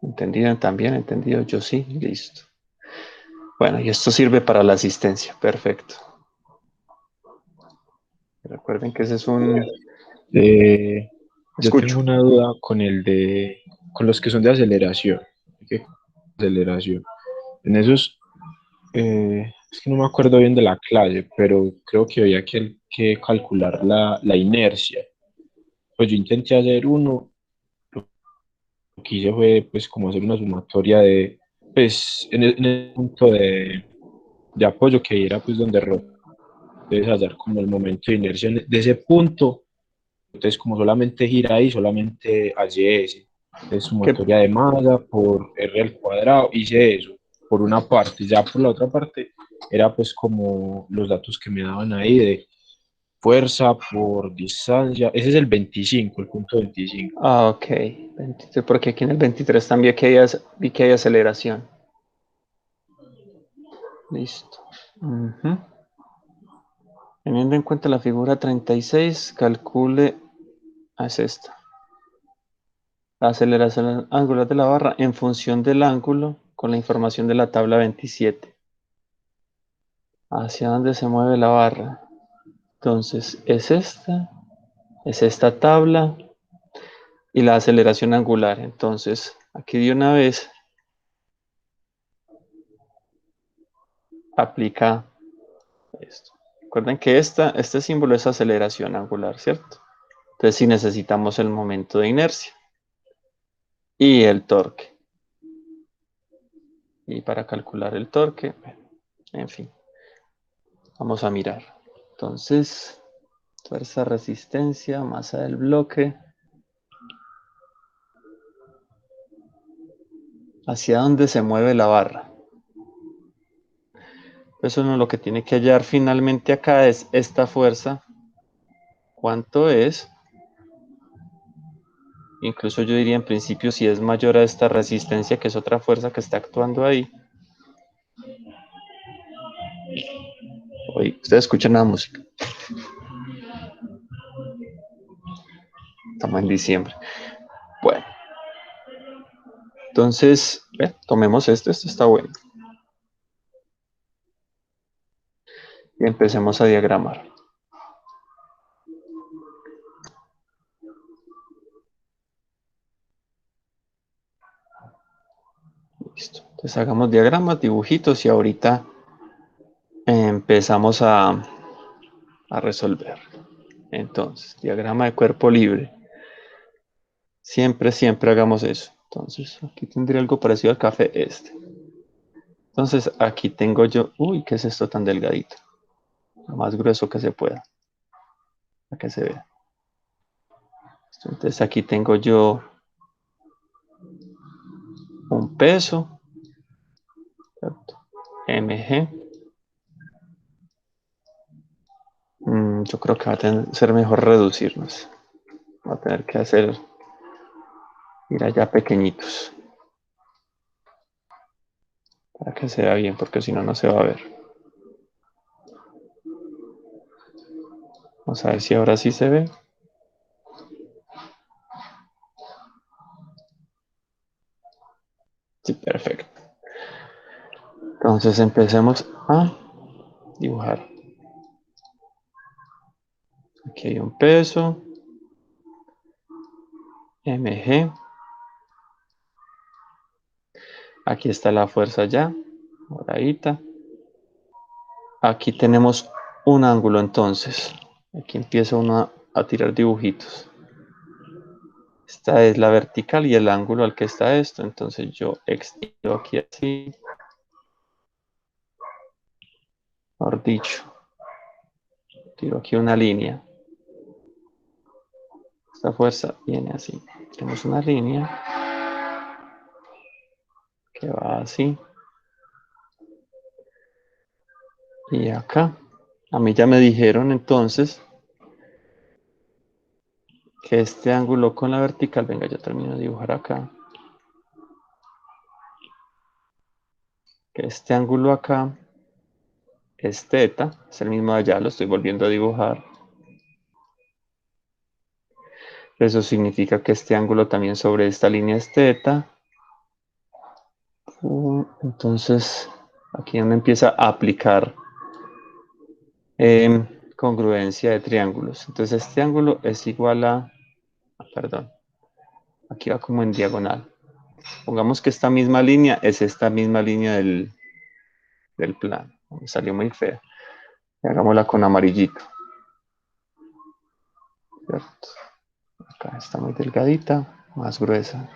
¿Entendido? ¿También entendido? Yo sí, listo. Bueno, y esto sirve para la asistencia. Perfecto. Recuerden que ese es un... Yo Escucho. tengo una duda con los que son de aceleración. Aceleración. En esos, es que no me acuerdo bien de la clase, pero creo que había que calcular la inercia. Pues yo intenté hacer uno, lo que hice fue pues como hacer una sumatoria pues en el punto de apoyo que era pues donde debes hallar como el momento de inercia de ese punto. Entonces, como solamente gira ahí, solamente hallé ese. Entonces, ¿Qué? sumatoria de masa por R al cuadrado, hice eso por una parte. Ya por la otra parte, era pues como los datos que me daban ahí de fuerza por distancia. Ese es el 25, el punto 25. Ah, ok. 23, porque aquí en el 23 también vi que hay aceleración. Listo. Ujú. Teniendo en cuenta la figura 36, calcule, es esta, la aceleración angular de la barra en función del ángulo con la información de la tabla 27. ¿Hacia dónde se mueve la barra? Entonces, es esta tabla y la aceleración angular. Entonces, aquí de una vez aplica esto. Recuerden que este símbolo es aceleración angular, ¿cierto? Entonces, sí necesitamos el momento de inercia y el torque. Y para calcular el torque, en fin, vamos a mirar. Entonces, fuerza, resistencia, masa del bloque. ¿Hacia dónde se mueve la barra? Pues uno lo que tiene que hallar finalmente acá es esta fuerza. ¿Cuánto es? Incluso yo diría en principio si es mayor a esta resistencia, que es otra fuerza que está actuando ahí. Oye, ustedes escuchan la música. Estamos en diciembre. Bueno, entonces, tomemos esto está bueno. Y empecemos a diagramar. Listo. Entonces hagamos diagramas, dibujitos y ahorita empezamos a resolver. Entonces, diagrama de cuerpo libre. Siempre, siempre hagamos eso. Entonces, aquí tendría algo parecido al café este. Entonces, aquí tengo yo... Uy, ¿qué es esto tan delgadito? Lo más grueso que se pueda. Para que se vea. Entonces, aquí tengo yo un peso. ¿Cierto? MG. Yo creo que va a ser mejor reducirnos. Va a tener que hacer... Ir allá pequeñitos. Para que se vea bien, porque si no, no se va a ver. Vamos a ver si ahora sí se ve. Sí, perfecto. Entonces empecemos a dibujar. Aquí hay un peso. MG. Aquí está la fuerza ya. Moradita. Aquí tenemos un ángulo entonces. Aquí empieza uno a tirar dibujitos. Esta es la vertical y el ángulo al que está esto. Entonces yo extiendo aquí así. Mejor dicho. Tiro aquí una línea. Esta fuerza viene así. Tenemos una línea que va así. Y acá. A mí ya me dijeron entonces que este ángulo con la vertical, venga, ya termino de dibujar acá. Que este ángulo acá es teta, es el mismo de allá, lo estoy volviendo a dibujar. Eso significa que este ángulo también sobre esta línea es teta. Entonces, aquí uno empieza a aplicar congruencia de triángulos. Entonces, este ángulo es igual a, perdón, aquí va como en diagonal. Pongamos que esta misma línea es esta misma línea del plano. Me salió muy fea. Hagámosla con amarillito. ¿Cierto? Acá está muy delgadita, más gruesa.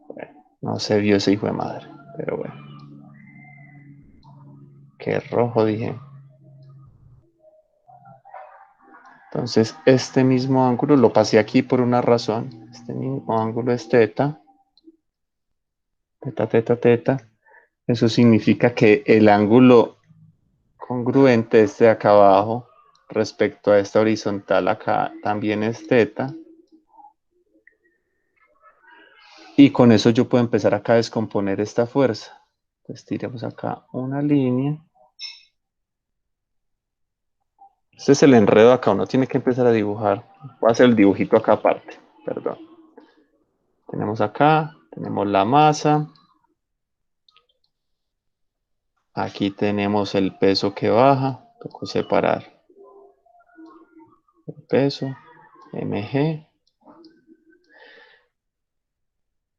Bueno, no se vio ese hijo de madre, pero bueno. Qué rojo dije. Entonces, este mismo ángulo lo pasé aquí por una razón. Este mismo ángulo es teta. Teta, teta, teta. Eso significa que el ángulo congruente, este de acá abajo, respecto a esta horizontal acá, también es teta. Y con eso yo puedo empezar acá a descomponer esta fuerza. Entonces tiremos acá una línea. Este es el enredo acá, uno tiene que empezar a dibujar. Voy a hacer el dibujito acá aparte, perdón. Tenemos acá, tenemos la masa. Aquí tenemos el peso que baja. Toco separar el peso, mg.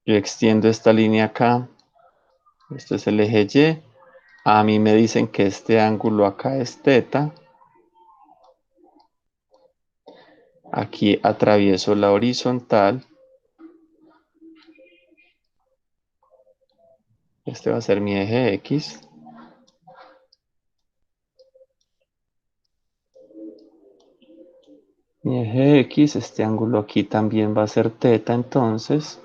Yo extiendo esta línea acá. Este es el eje Y. A mí me dicen que este ángulo acá es teta. Aquí atravieso la horizontal. Este va a ser mi eje X. Mi eje X, este ángulo aquí también va a ser teta entonces.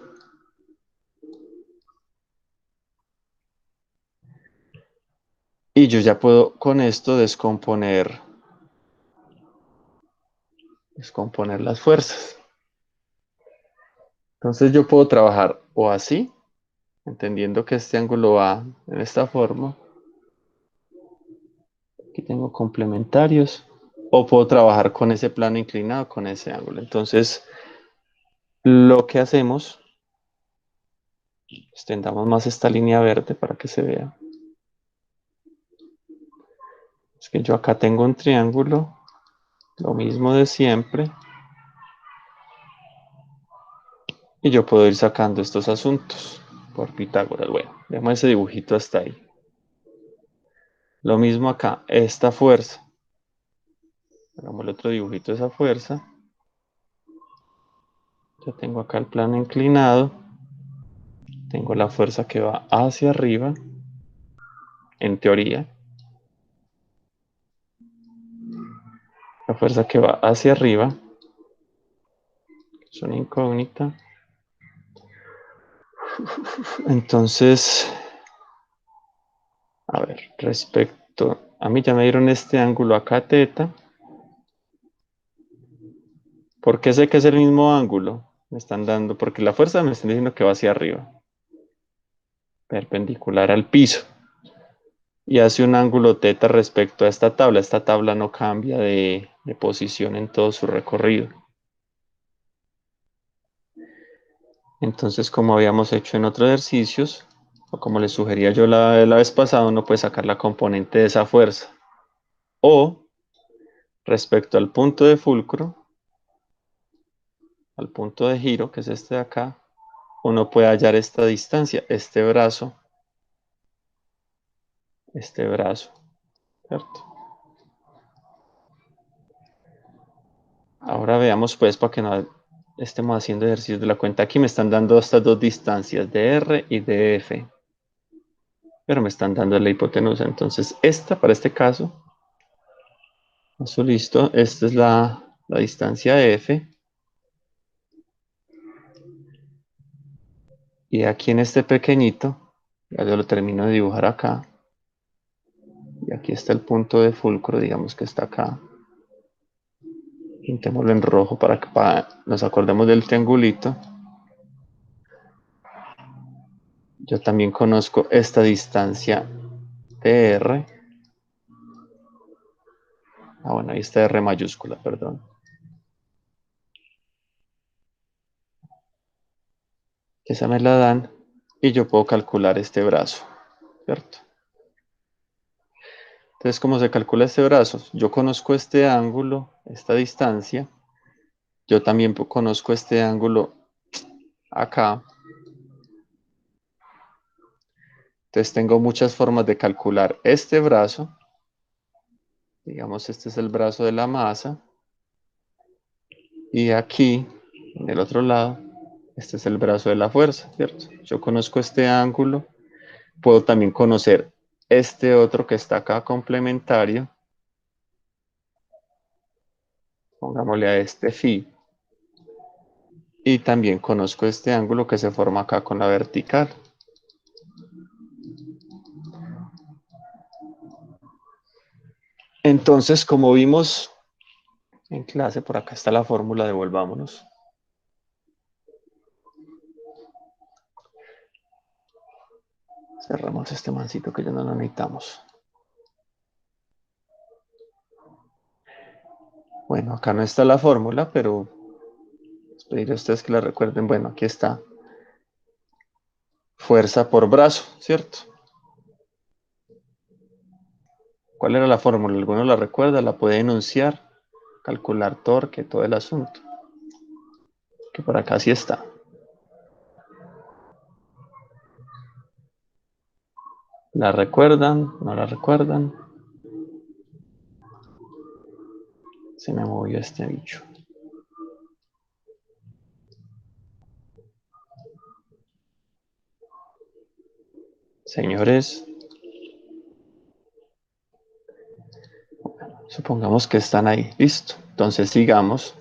Y yo ya puedo con esto descomponer las fuerzas. Entonces yo puedo trabajar o así, entendiendo que este ángulo va en esta forma. Aquí tengo complementarios. O puedo trabajar con ese plano inclinado, con ese ángulo. Entonces, lo que hacemos, extendamos más esta línea verde para que se vea. Es que yo acá tengo un triángulo, lo mismo de siempre. Y yo puedo ir sacando estos asuntos por Pitágoras. Bueno, dejemos ese dibujito hasta ahí. Lo mismo acá, esta fuerza. Hagamos el otro dibujito de esa fuerza. Ya tengo acá el plano inclinado. Tengo la fuerza que va hacia arriba, en teoría. La fuerza que va hacia arriba. Es una incógnita. Entonces, a ver, respecto, a mí ya me dieron este ángulo acá, teta. ¿Por qué sé que es el mismo ángulo? Me están dando, porque la fuerza me están diciendo que va hacia arriba. Perpendicular al piso. y hace un ángulo θ respecto a esta tabla. Esta tabla no cambia de posición en todo su recorrido. Entonces, como habíamos hecho en otros ejercicios, o como les sugería yo la vez pasada, uno puede sacar la componente de esa fuerza. O, respecto al punto de fulcro, al punto de giro, que es este de acá, uno puede hallar esta distancia, este brazo, ¿cierto? Ahora veamos pues para que no estemos haciendo ejercicios de la cuenta. Aquí me están dando estas dos distancias de R y de F. Pero me están dando la hipotenusa. Entonces esta, para este caso, eso listo. Esta es la distancia F. Y aquí en este pequeñito, ya yo lo termino de dibujar acá. Y aquí está el punto de fulcro, digamos que está acá. Pintémoslo en rojo para que nos acordemos del triangulito. Yo también conozco esta distancia de R. Ah, bueno, ahí está R mayúscula, perdón. Esa me la dan y yo puedo calcular este brazo, ¿cierto? Entonces, ¿cómo se calcula este brazo? Yo conozco este ángulo, esta distancia. Yo también conozco este ángulo acá. Entonces, tengo muchas formas de calcular este brazo. Digamos, este es el brazo de la masa. Y aquí, en el otro lado, este es el brazo de la fuerza, ¿cierto? Yo conozco este ángulo. Puedo también conocer este otro que está acá complementario. Pongámosle a este phi. Y también conozco este ángulo que se forma acá con la vertical. Entonces, como vimos en clase, por acá está la fórmula, devolvámonos. Cerramos este mancito que ya no lo necesitamos. Bueno, acá no está la fórmula, pero les pediré a ustedes que la recuerden. Bueno, aquí está. Fuerza por brazo, ¿cierto? ¿Cuál era la fórmula? ¿Alguno la recuerda? ¿La puede enunciar? Calcular torque, todo el asunto. Que por acá sí está. ¿La recuerdan? ¿No la recuerdan? Se me movió este bicho. Señores, supongamos que están ahí. Listo. Entonces sigamos.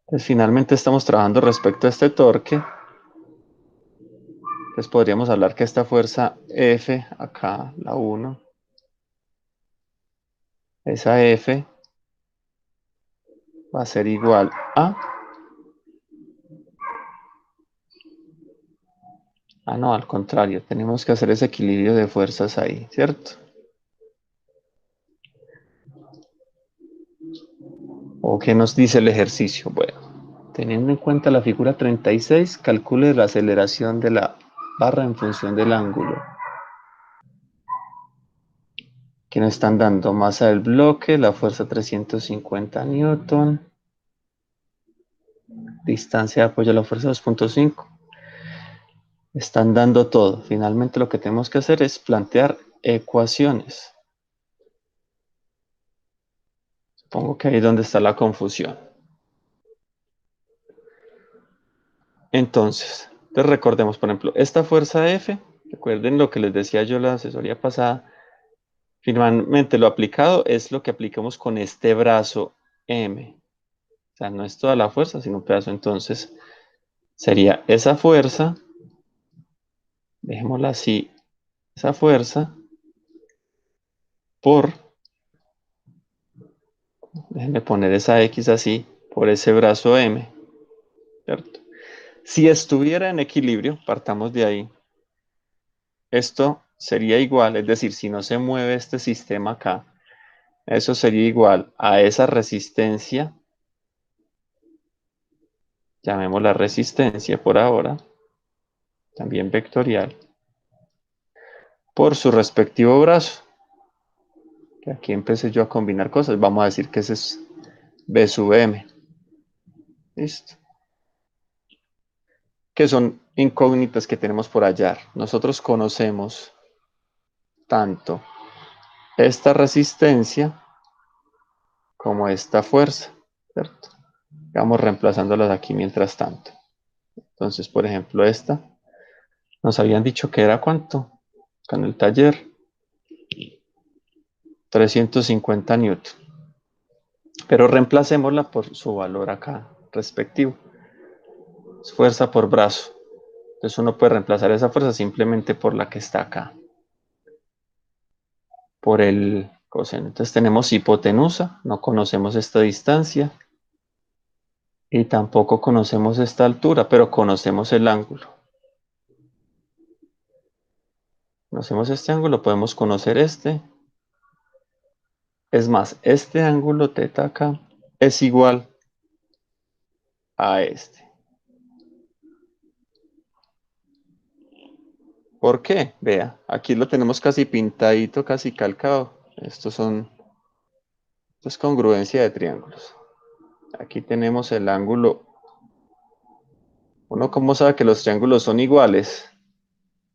Pues finalmente estamos trabajando respecto a este torque. Pues podríamos hablar que esta fuerza F, acá la 1, esa F va a ser igual a... Ah, no, al contrario, tenemos que hacer ese equilibrio de fuerzas ahí, ¿cierto? ¿O qué nos dice el ejercicio? Bueno, teniendo en cuenta la figura 36, calcule la aceleración de la barra en función del ángulo. Que nos están dando masa del bloque, la fuerza 350 newton, distancia de apoyo a la fuerza 2.5. Están dando todo. Finalmente lo que tenemos que hacer es plantear ecuaciones. Supongo que ahí es donde está la confusión. Entonces recordemos, por ejemplo, esta fuerza F, recuerden lo que les decía yo en la asesoría pasada, finalmente lo aplicado es lo que aplicamos con este brazo M. O sea, no es toda la fuerza, sino un pedazo. Entonces, sería esa fuerza, dejémosla así, esa fuerza por, déjenme poner esa X así, por ese brazo M, ¿cierto? Si estuviera en equilibrio, partamos de ahí, esto sería igual, es decir, si no se mueve este sistema acá, eso sería igual a esa resistencia, llamémosla resistencia por ahora, también vectorial, por su respectivo brazo. Que aquí empecé yo a combinar cosas, vamos a decir que ese es B sub M. Listo. Que son incógnitas que tenemos por hallar. Nosotros conocemos tanto esta resistencia como esta fuerza, ¿cierto? Vamos reemplazándolas aquí mientras tanto. Entonces, por ejemplo, esta, nos habían dicho que era ¿cuánto? Con el taller, 350 newton. Pero reemplacémosla por su valor acá respectivo. Es fuerza por brazo. Entonces uno puede reemplazar esa fuerza simplemente por la que está acá. Por el coseno. Entonces tenemos hipotenusa, no conocemos esta distancia. Y tampoco conocemos esta altura, pero conocemos el ángulo. Conocemos este ángulo, podemos conocer este. Es más, este ángulo teta acá es igual a este. ¿Por qué? Vea, aquí lo tenemos casi pintadito, casi calcado. Esto es congruencia de triángulos. Aquí tenemos el ángulo. ¿Uno cómo sabe que los triángulos son iguales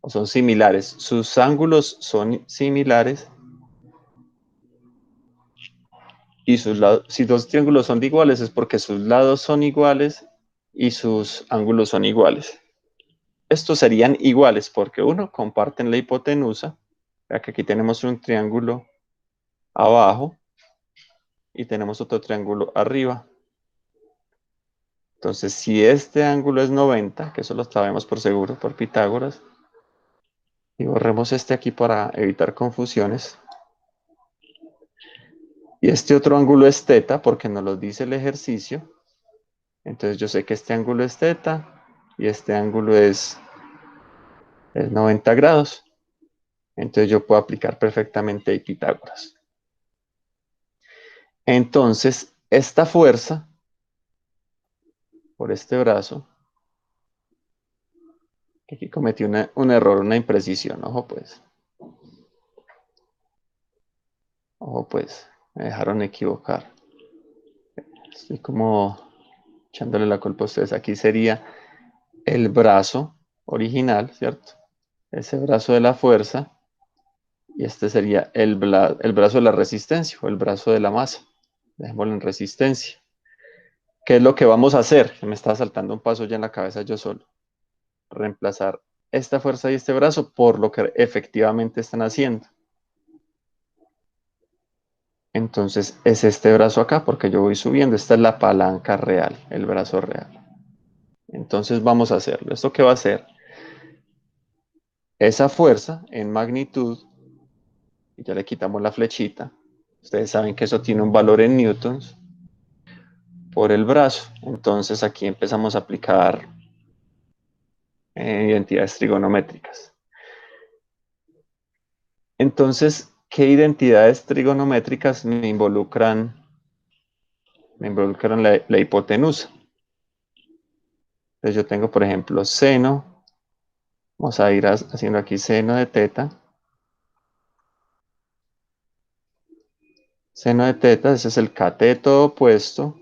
o son similares? Sus ángulos son similares y sus lados, si dos triángulos son iguales es porque sus lados son iguales y sus ángulos son iguales. Estos serían iguales porque uno, comparten la hipotenusa, ya que aquí tenemos un triángulo abajo y tenemos otro triángulo arriba. Entonces, si este ángulo es 90, que eso lo sabemos por seguro, por Pitágoras, y borremos este aquí para evitar confusiones, y este otro ángulo es teta, porque nos lo dice el ejercicio, entonces yo sé que este ángulo es teta, y este ángulo es 90 grados, entonces yo puedo aplicar perfectamente Pitágoras. Entonces, esta fuerza, por este brazo, que aquí cometí un error, una imprecisión, ojo pues, me dejaron equivocar. Estoy como echándole la culpa a ustedes. Aquí sería el brazo original, ¿cierto? Ese brazo de la fuerza. Y este sería el brazo de la resistencia o el brazo de la masa. Dejémoslo en resistencia. ¿Qué es lo que vamos a hacer? Me está saltando un paso ya en la cabeza yo solo. Reemplazar esta fuerza y este brazo por lo que efectivamente están haciendo. Entonces es este brazo acá porque yo voy subiendo. Esta es la palanca real, el brazo real. Entonces vamos a hacerlo. ¿Esto qué va a hacer? Esa fuerza en magnitud, y ya le quitamos la flechita. Ustedes saben que eso tiene un valor en newtons por el brazo. Entonces aquí empezamos a aplicar identidades trigonométricas. Entonces, ¿qué identidades trigonométricas me involucran la hipotenusa? Entonces yo tengo, por ejemplo, seno. Vamos a ir haciendo aquí seno de teta. Seno de teta, ese es el cateto opuesto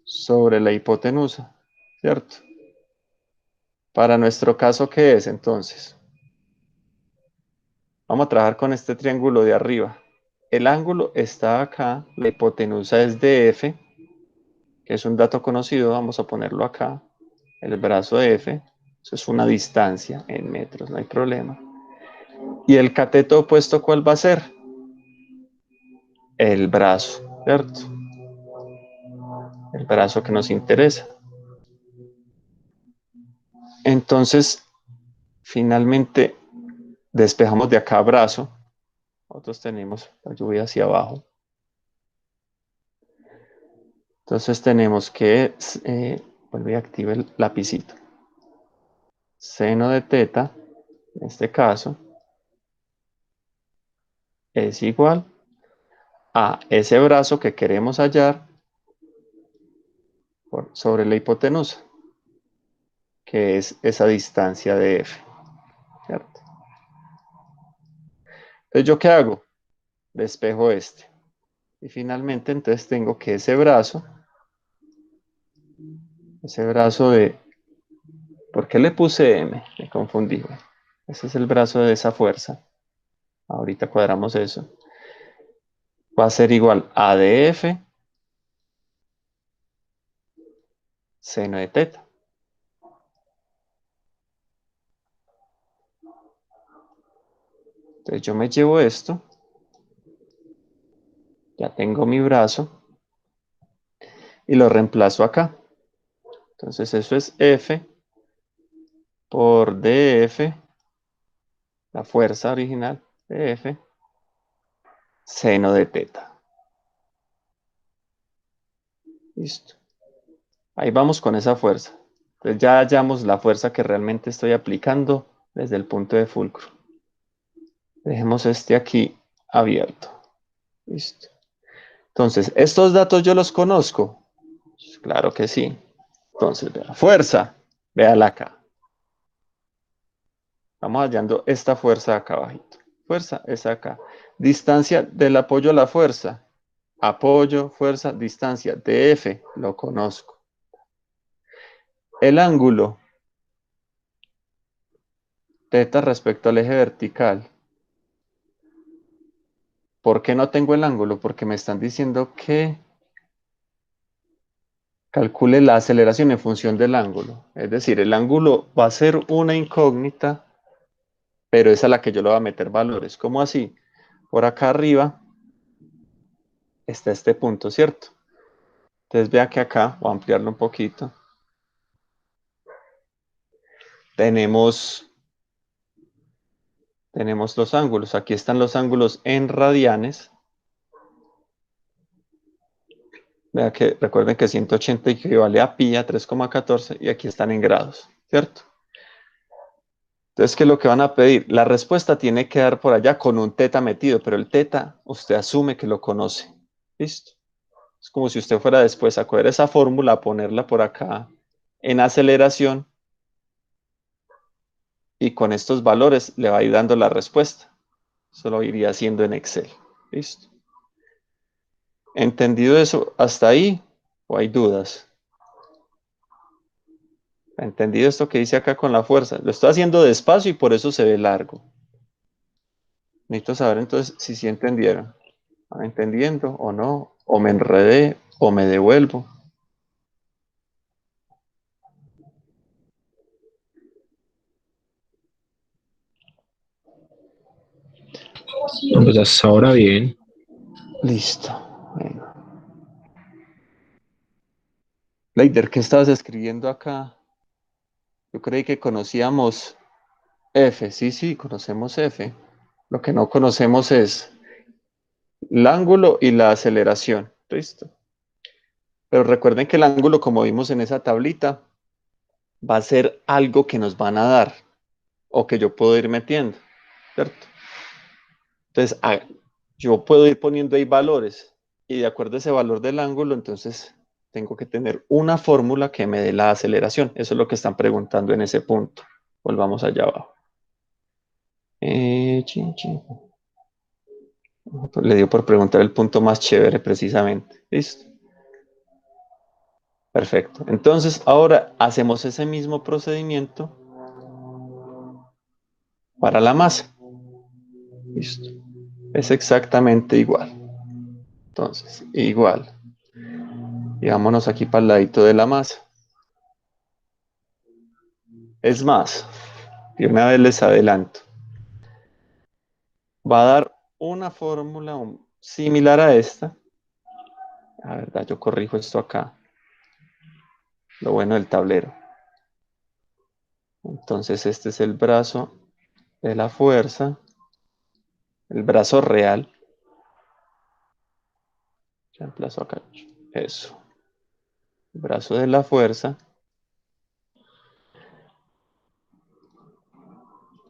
sobre la hipotenusa, ¿cierto? Para nuestro caso, ¿qué es entonces? Vamos a trabajar con este triángulo de arriba. El ángulo está acá, la hipotenusa es DF, que es un dato conocido, vamos a ponerlo acá. El brazo de F, eso es una distancia en metros, no hay problema. ¿Y el cateto opuesto cuál va a ser? El brazo, ¿cierto? El brazo que nos interesa. Entonces, finalmente, despejamos de acá brazo. Nosotros tenemos la lluvia hacia abajo. Entonces tenemos que, vuelve y activa el lapicito. Seno de teta en este caso, es igual a ese brazo que queremos hallar sobre la hipotenusa, que es esa distancia de F, ¿cierto? Entonces, ¿yo qué hago? Despejo este. Y finalmente, entonces tengo que ese brazo de... ¿Por qué le puse M? Me confundí. Ese es el brazo de esa fuerza. Ahorita cuadramos eso. Va a ser igual a de F seno de teta. Entonces yo me llevo esto. Ya tengo mi brazo. Y lo reemplazo acá. Entonces eso es F por dF, la fuerza original de F, seno de teta. Listo. Ahí vamos con esa fuerza. Entonces ya hallamos la fuerza que realmente estoy aplicando desde el punto de fulcro. Dejemos este aquí abierto. Listo. Entonces, ¿estos datos yo los conozco? Pues claro que sí. Entonces, vea, fuerza, véala acá. Vamos hallando esta fuerza acá abajito. Fuerza es acá. Distancia del apoyo a la fuerza. Apoyo, fuerza, distancia. DF, lo conozco. El ángulo, teta respecto al eje vertical. ¿Por qué no tengo el ángulo? Porque me están diciendo que calcule la aceleración en función del ángulo. Es decir, el ángulo va a ser una incógnita, pero es a la que yo le voy a meter valores. ¿Cómo así? Por acá arriba está este punto, ¿cierto? Entonces vea que acá, voy a ampliarlo un poquito, tenemos los ángulos. Aquí están los ángulos en radianes. Vea que recuerden que 180 equivale a pi a 3,14 y aquí están en grados, ¿cierto? Entonces, ¿qué es lo que van a pedir? La respuesta tiene que dar por allá con un teta metido, pero el teta usted asume que lo conoce. ¿Listo? Es como si usted fuera después a coger esa fórmula, a ponerla por acá en aceleración y con estos valores le va a ir dando la respuesta. Eso lo iría haciendo en Excel. ¿Listo? ¿Entendido eso hasta ahí? ¿O hay dudas? ¿Entendido esto que dice acá con la fuerza? Lo estoy haciendo despacio y por eso se ve largo. Necesito saber entonces si sí entendieron. ¿Van entendiendo o no? ¿O me enredé o me devuelvo? No, pues hasta ahora bien. Listo. Bueno. Leider, ¿qué estabas escribiendo acá? Yo creí que conocíamos F. Sí, sí, conocemos F. Lo que no conocemos es el ángulo y la aceleración. Listo. Pero recuerden que el ángulo, como vimos en esa tablita, va a ser algo que nos van a dar o que yo puedo ir metiendo, ¿cierto? Entonces, yo puedo ir poniendo ahí valores y de acuerdo a ese valor del ángulo, entonces tengo que tener una fórmula que me dé la aceleración. Eso es lo que están preguntando en ese punto. Volvamos allá abajo. Chin, chin. Le dio por preguntar el punto más chévere precisamente. ¿Listo? Perfecto. Entonces, ahora hacemos ese mismo procedimiento para la masa. ¿Listo? Es exactamente igual. Entonces, igual. Y vámonos aquí para el ladito de la masa. Es más, de una vez les adelanto. Va a dar una fórmula similar a esta. La verdad, yo corrijo esto acá. Lo bueno del tablero. Entonces, este es el brazo de la fuerza. El brazo real. Reemplazo acá. Eso. El brazo de la fuerza.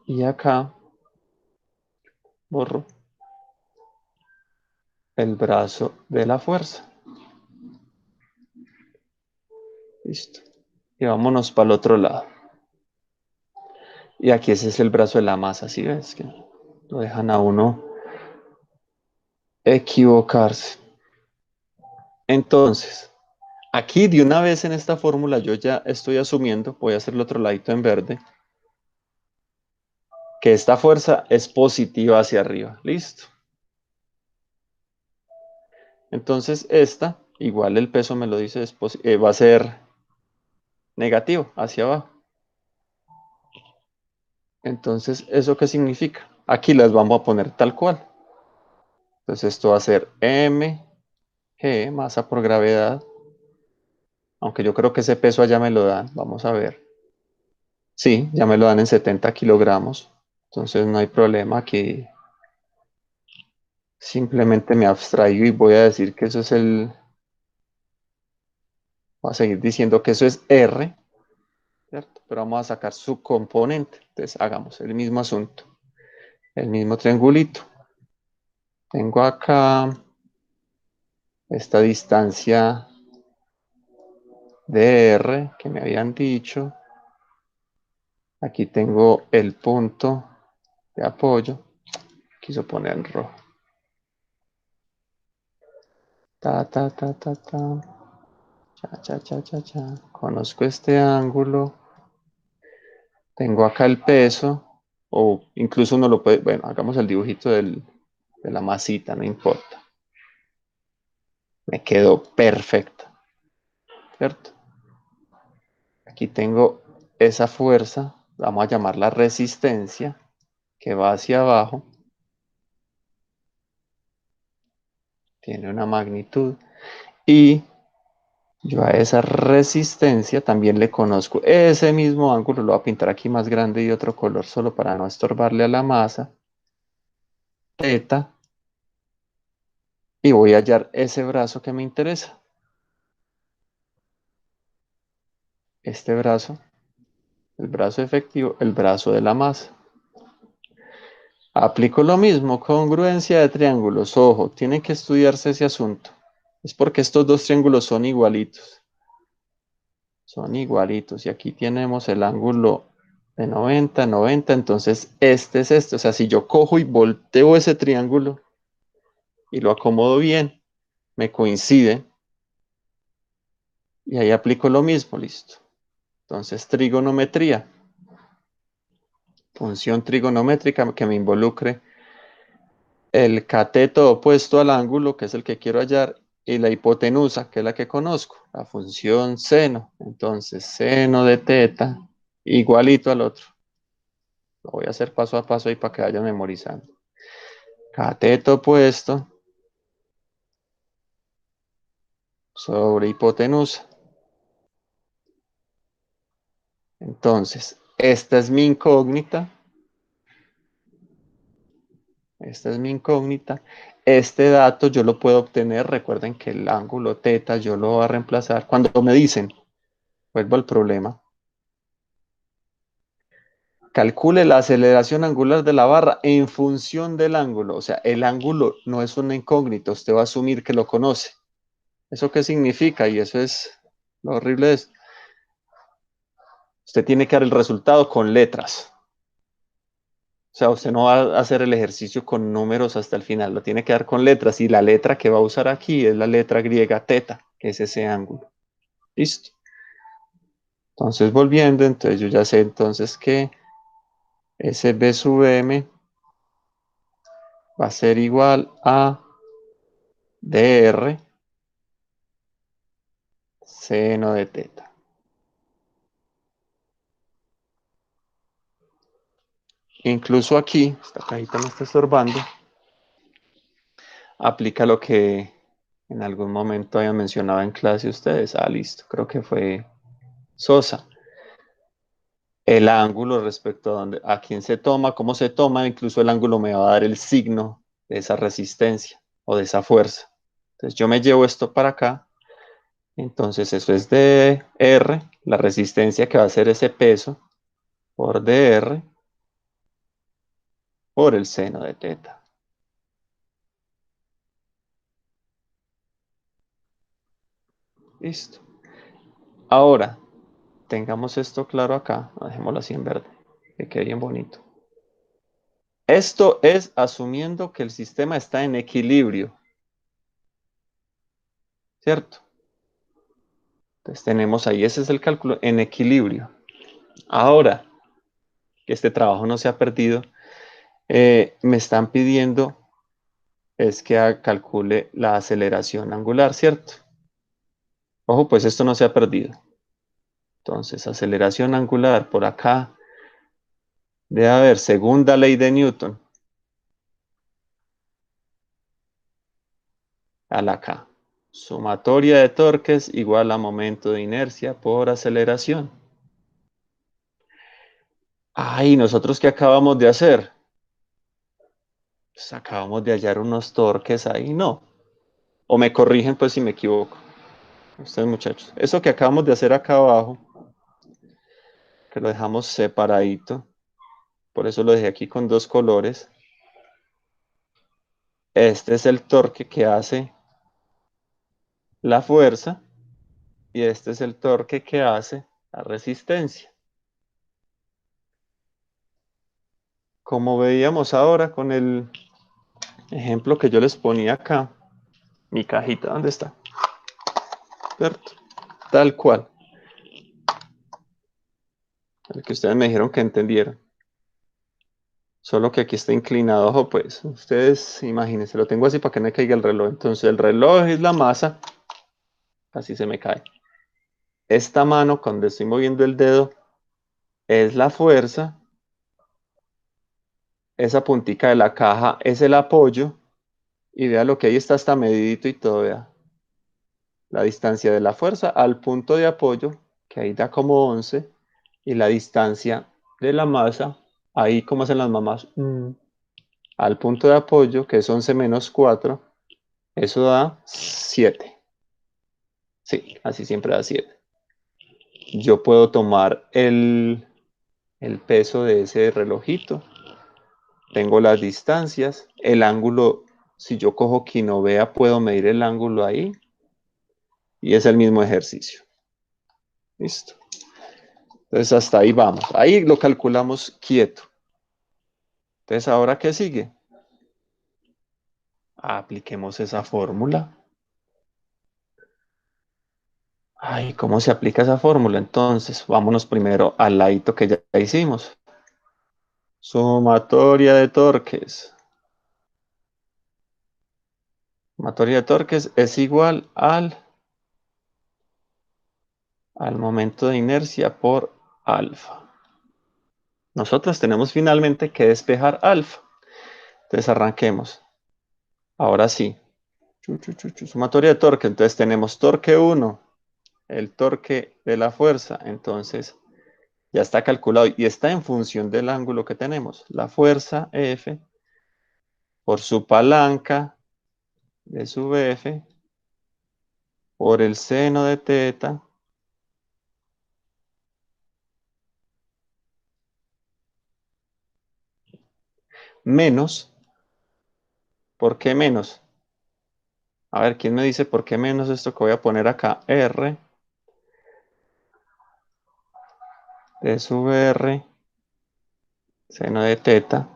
Y acá borro el brazo de la fuerza. Listo. Y vámonos para el otro lado. Y aquí ese es el brazo de la masa, ¿sí ves? Que lo dejan a uno equivocarse. Entonces, aquí de una vez en esta fórmula yo ya estoy asumiendo, voy a hacer el otro ladito en verde, que esta fuerza es positiva hacia arriba. Listo. Entonces esta, igual el peso me lo dice, va a ser negativo hacia abajo. Entonces, ¿eso qué significa? Aquí las vamos a poner tal cual. Entonces esto va a ser mg, masa por gravedad. Aunque yo creo que ese peso allá me lo dan. Vamos a ver. Sí, ya me lo dan en 70 kilogramos. Entonces no hay problema. Aquí simplemente me abstraigo y voy a decir que eso es el... Voy a seguir diciendo que eso es R, ¿cierto? Pero vamos a sacar su componente. Entonces hagamos el mismo asunto. El mismo triangulito. Tengo acá esta distancia de R que me habían dicho. Aquí tengo el punto de apoyo. Quiso poner en rojo. Ta, ta, ta, ta, ta. Cha, cha, cha, cha, cha. Conozco este ángulo. Tengo acá el peso. O incluso uno lo puede... Bueno, hagamos el dibujito de la masita, no importa. Me quedó perfecto. ¿Cierto? Aquí tengo esa fuerza. Vamos a llamarla resistencia. Que va hacia abajo. Tiene una magnitud. Y yo a esa resistencia también le conozco ese mismo ángulo, lo voy a pintar aquí más grande y de otro color solo para no estorbarle a la masa, teta, y voy a hallar ese brazo que me interesa. Este brazo, el brazo efectivo, el brazo de la masa. Aplico lo mismo, congruencia de triángulos. Ojo, tiene que estudiarse ese asunto. Es porque estos dos triángulos son igualitos. Son igualitos. Y aquí tenemos el ángulo de 90, 90. Entonces, este es este. O sea, si yo cojo y volteo ese triángulo y lo acomodo bien, me coincide. Y ahí aplico lo mismo, listo. Entonces, trigonometría. Función trigonométrica que me involucre el cateto opuesto al ángulo, que es el que quiero hallar, y la hipotenusa, que es la que conozco, la función seno. Entonces, seno de teta igualito al otro. Lo voy a hacer paso a paso ahí para que vayan memorizando. Cateto opuesto sobre hipotenusa. Entonces, esta es mi incógnita. Esta es mi incógnita. Este dato yo lo puedo obtener. Recuerden que el ángulo teta yo lo voy a reemplazar. Cuando me dicen, vuelvo al problema, calcule la aceleración angular de la barra en función del ángulo. O sea, el ángulo no es una incógnita. Usted va a asumir que lo conoce. ¿Eso qué significa? Y eso es lo horrible de esto. Usted tiene que dar el resultado con letras. O sea, usted no va a hacer el ejercicio con números hasta el final, lo tiene que dar con letras. Y la letra que va a usar aquí es la letra griega teta, que es ese ángulo. Listo. Entonces, volviendo, entonces yo ya sé entonces que SB sub M va a ser igual a DR seno de teta. Incluso aquí, esta cajita me está estorbando, aplica lo que en algún momento habían mencionado en clase ustedes. Ah, listo, creo que fue Sosa. El ángulo respecto a quién se toma, cómo se toma, incluso el ángulo me va a dar el signo de esa resistencia o de esa fuerza. Entonces yo me llevo esto para acá, entonces eso es dr, la resistencia que va a ser ese peso por dr, por el seno de teta. Listo. Ahora, tengamos esto claro acá. Dejémoslo así en verde, que quede bien bonito. Esto es asumiendo que el sistema está en equilibrio. ¿Cierto? Entonces tenemos ahí, ese es el cálculo en equilibrio. Ahora, que este trabajo no se ha perdido, me están pidiendo es que calcule la aceleración angular, ¿cierto? Ojo, pues esto no se ha perdido. Entonces, aceleración angular por acá debe haber segunda ley de Newton a la K. Sumatoria de torques igual a momento de inercia por aceleración. Ay, ¿nosotros qué acabamos de hacer? Pues acabamos de hallar unos torques ahí, no. O me corrigen pues si me equivoco. Ustedes muchachos. Eso que acabamos de hacer acá abajo, que lo dejamos separadito, por eso lo dejé aquí con dos colores. Este es el torque que hace la fuerza y este es el torque que hace la resistencia. Como veíamos ahora con el ejemplo que yo les ponía acá, mi cajita, ¿dónde está? ¿Cierto? Tal cual. El que ustedes me dijeron que entendieron. Solo que aquí está inclinado, ojo, pues. Ustedes imagínense, lo tengo así para que no me caiga el reloj. Entonces el reloj es la masa, así se me cae. Esta mano, cuando estoy moviendo el dedo, es la fuerza. Esa puntica de la caja es el apoyo. Y vea lo que ahí está medidito y todo, vea. La distancia de la fuerza al punto de apoyo, que ahí da como 11. Y la distancia de la masa, ahí como hacen las mamás, al punto de apoyo, que es 11 menos 4, eso da 7. Sí, así siempre da 7. Yo puedo tomar el peso de ese relojito. Tengo las distancias, el ángulo, si yo cojo quinovea, puedo medir el ángulo ahí. Y es el mismo ejercicio. Listo. Entonces hasta ahí vamos. Ahí lo calculamos quieto. Entonces, ¿ahora qué sigue? Apliquemos esa fórmula. Ay, ¿cómo se aplica esa fórmula? Entonces, vámonos primero al ladito que ya hicimos. Sumatoria de torques. Sumatoria de torques es igual al momento de inercia por alfa. Nosotros tenemos finalmente que despejar alfa. Entonces, arranquemos. Ahora sí. Sumatoria de torque. Entonces, tenemos torque 1, el torque de la fuerza. Entonces, ya está calculado y está en función del ángulo que tenemos. La fuerza F por su palanca de sub F por el seno de teta menos, ¿por qué menos? A ver, ¿quién me dice por qué menos esto que voy a poner acá? R de sub R, seno de teta,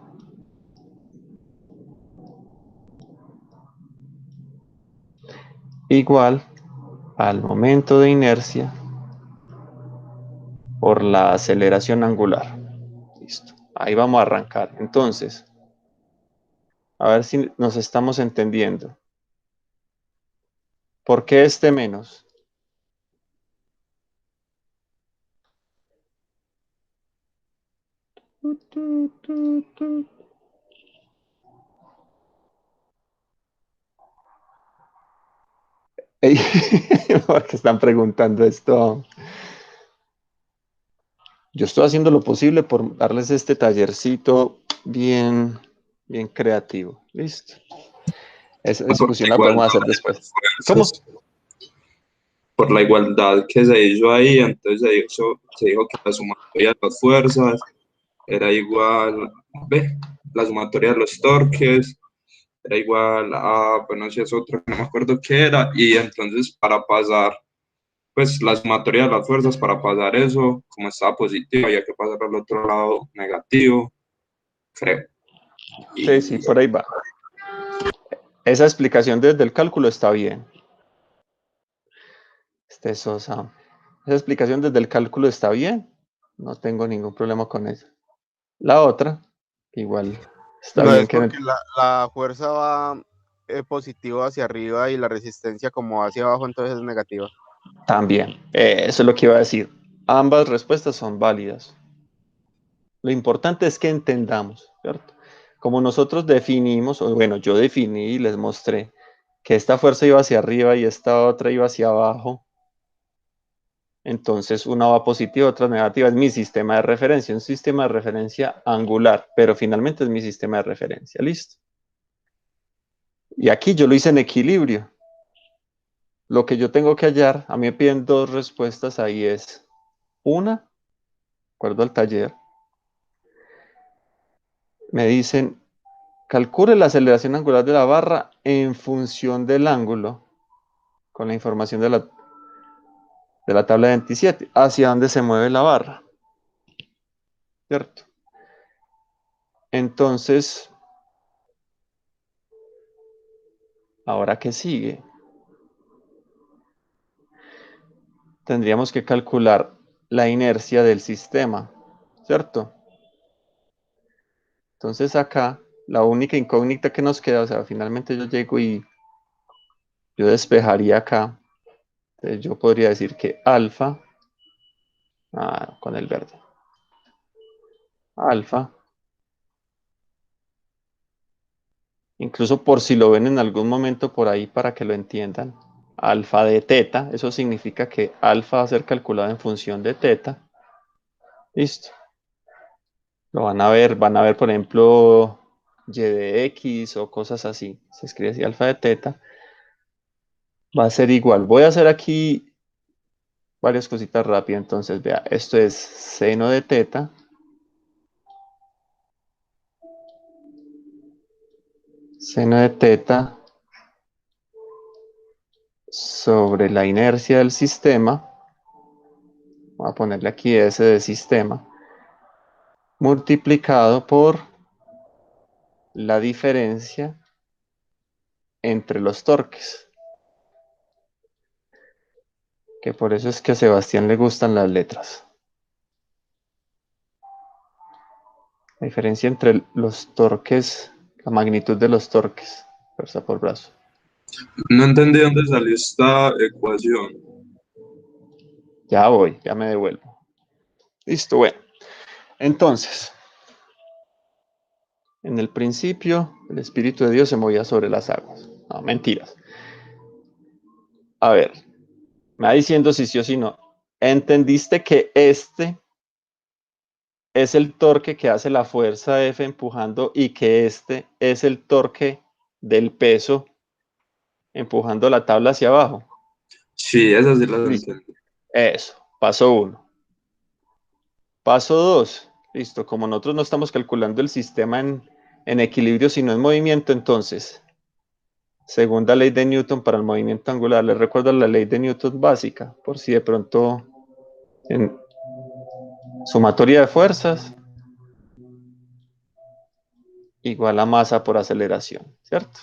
igual al momento de inercia por la aceleración angular. Listo. Ahí vamos a arrancar. Entonces, a ver si nos estamos entendiendo. ¿Por qué este menos? Ey, porque están preguntando esto. Yo estoy haciendo lo posible por darles este tallercito bien, bien creativo. Listo. Esa Por la discusión la podemos igualdad hacer de después. las ¿Cómo? fuerzas, por la igualdad que se hizo ahí, entonces se dijo que la sumatoria de las fuerzas era igual a B. la sumatoria de los torques era igual a, bueno, si es otra, no me acuerdo qué era, y entonces para pasar, pues la sumatoria de las fuerzas, para pasar eso, como estaba positivo, había que pasar al otro lado negativo, creo. Sí, sí, Y por ahí va. Esa explicación desde el cálculo está bien. Sosa. Esa explicación desde el cálculo está bien. No tengo ningún problema con eso. La otra, igual está No bien es que porque la fuerza va positivo hacia arriba y la resistencia como hacia abajo, entonces es negativa. también. Eso es lo que iba a decir. Ambas respuestas son válidas. Lo importante es que entendamos, ¿cierto? Como nosotros definimos, o bueno, yo definí y les mostré que esta fuerza iba hacia arriba y esta otra iba hacia abajo. Entonces una va positiva, otra negativa. Es mi sistema de referencia, un sistema de referencia angular, pero finalmente es mi sistema de referencia. ¿Listo? Y aquí yo lo hice en equilibrio. Lo que yo tengo que hallar, a mí me piden dos respuestas ahí es una, de acuerdo al taller, me dicen, calcule la aceleración angular de la barra en función del ángulo, con la información de la tabla 27, hacia dónde se mueve la barra. ¿Cierto? Entonces, ¿ahora qué sigue? Tendríamos que calcular la inercia del sistema, ¿cierto? Entonces acá, la única incógnita que nos queda, o sea, finalmente yo llego y yo despejaría acá. Entonces yo podría decir que alfa, con el verde, alfa, incluso por si lo ven en algún momento por ahí para que lo entiendan, alfa de teta, eso significa que alfa va a ser calculado en función de teta. Listo. Lo van a ver, por ejemplo, y de x o cosas así. Se escribe así, alfa de teta. Va a ser igual. Voy a hacer aquí varias cositas rápidas. Entonces, vea, esto es seno de teta. Seno de teta sobre la inercia del sistema. Voy a ponerle aquí S de sistema. Multiplicado por la diferencia entre los torques. Que por eso es que a Sebastián le gustan las letras. La diferencia entre los torques, la magnitud de los torques, fuerza por brazo. no entendí dónde salió esta ecuación. Ya voy, ya me devuelvo. Listo, bueno. Entonces, en el principio, el Espíritu de Dios se movía sobre las aguas. No, mentiras. A ver, me va diciendo si sí o si no. ¿Entendiste que este es el torque que hace la fuerza F empujando y que este es el torque del peso empujando la tabla hacia abajo? Sí, esas sí las Listo. entendí. Eso, paso 1. Paso 2. Listo, como nosotros no estamos calculando el sistema en equilibrio, sino en movimiento, entonces, segunda ley de Newton para el movimiento angular. Les recuerdo la ley de Newton básica, por si de pronto en sumatoria de fuerzas igual a masa por aceleración, ¿cierto?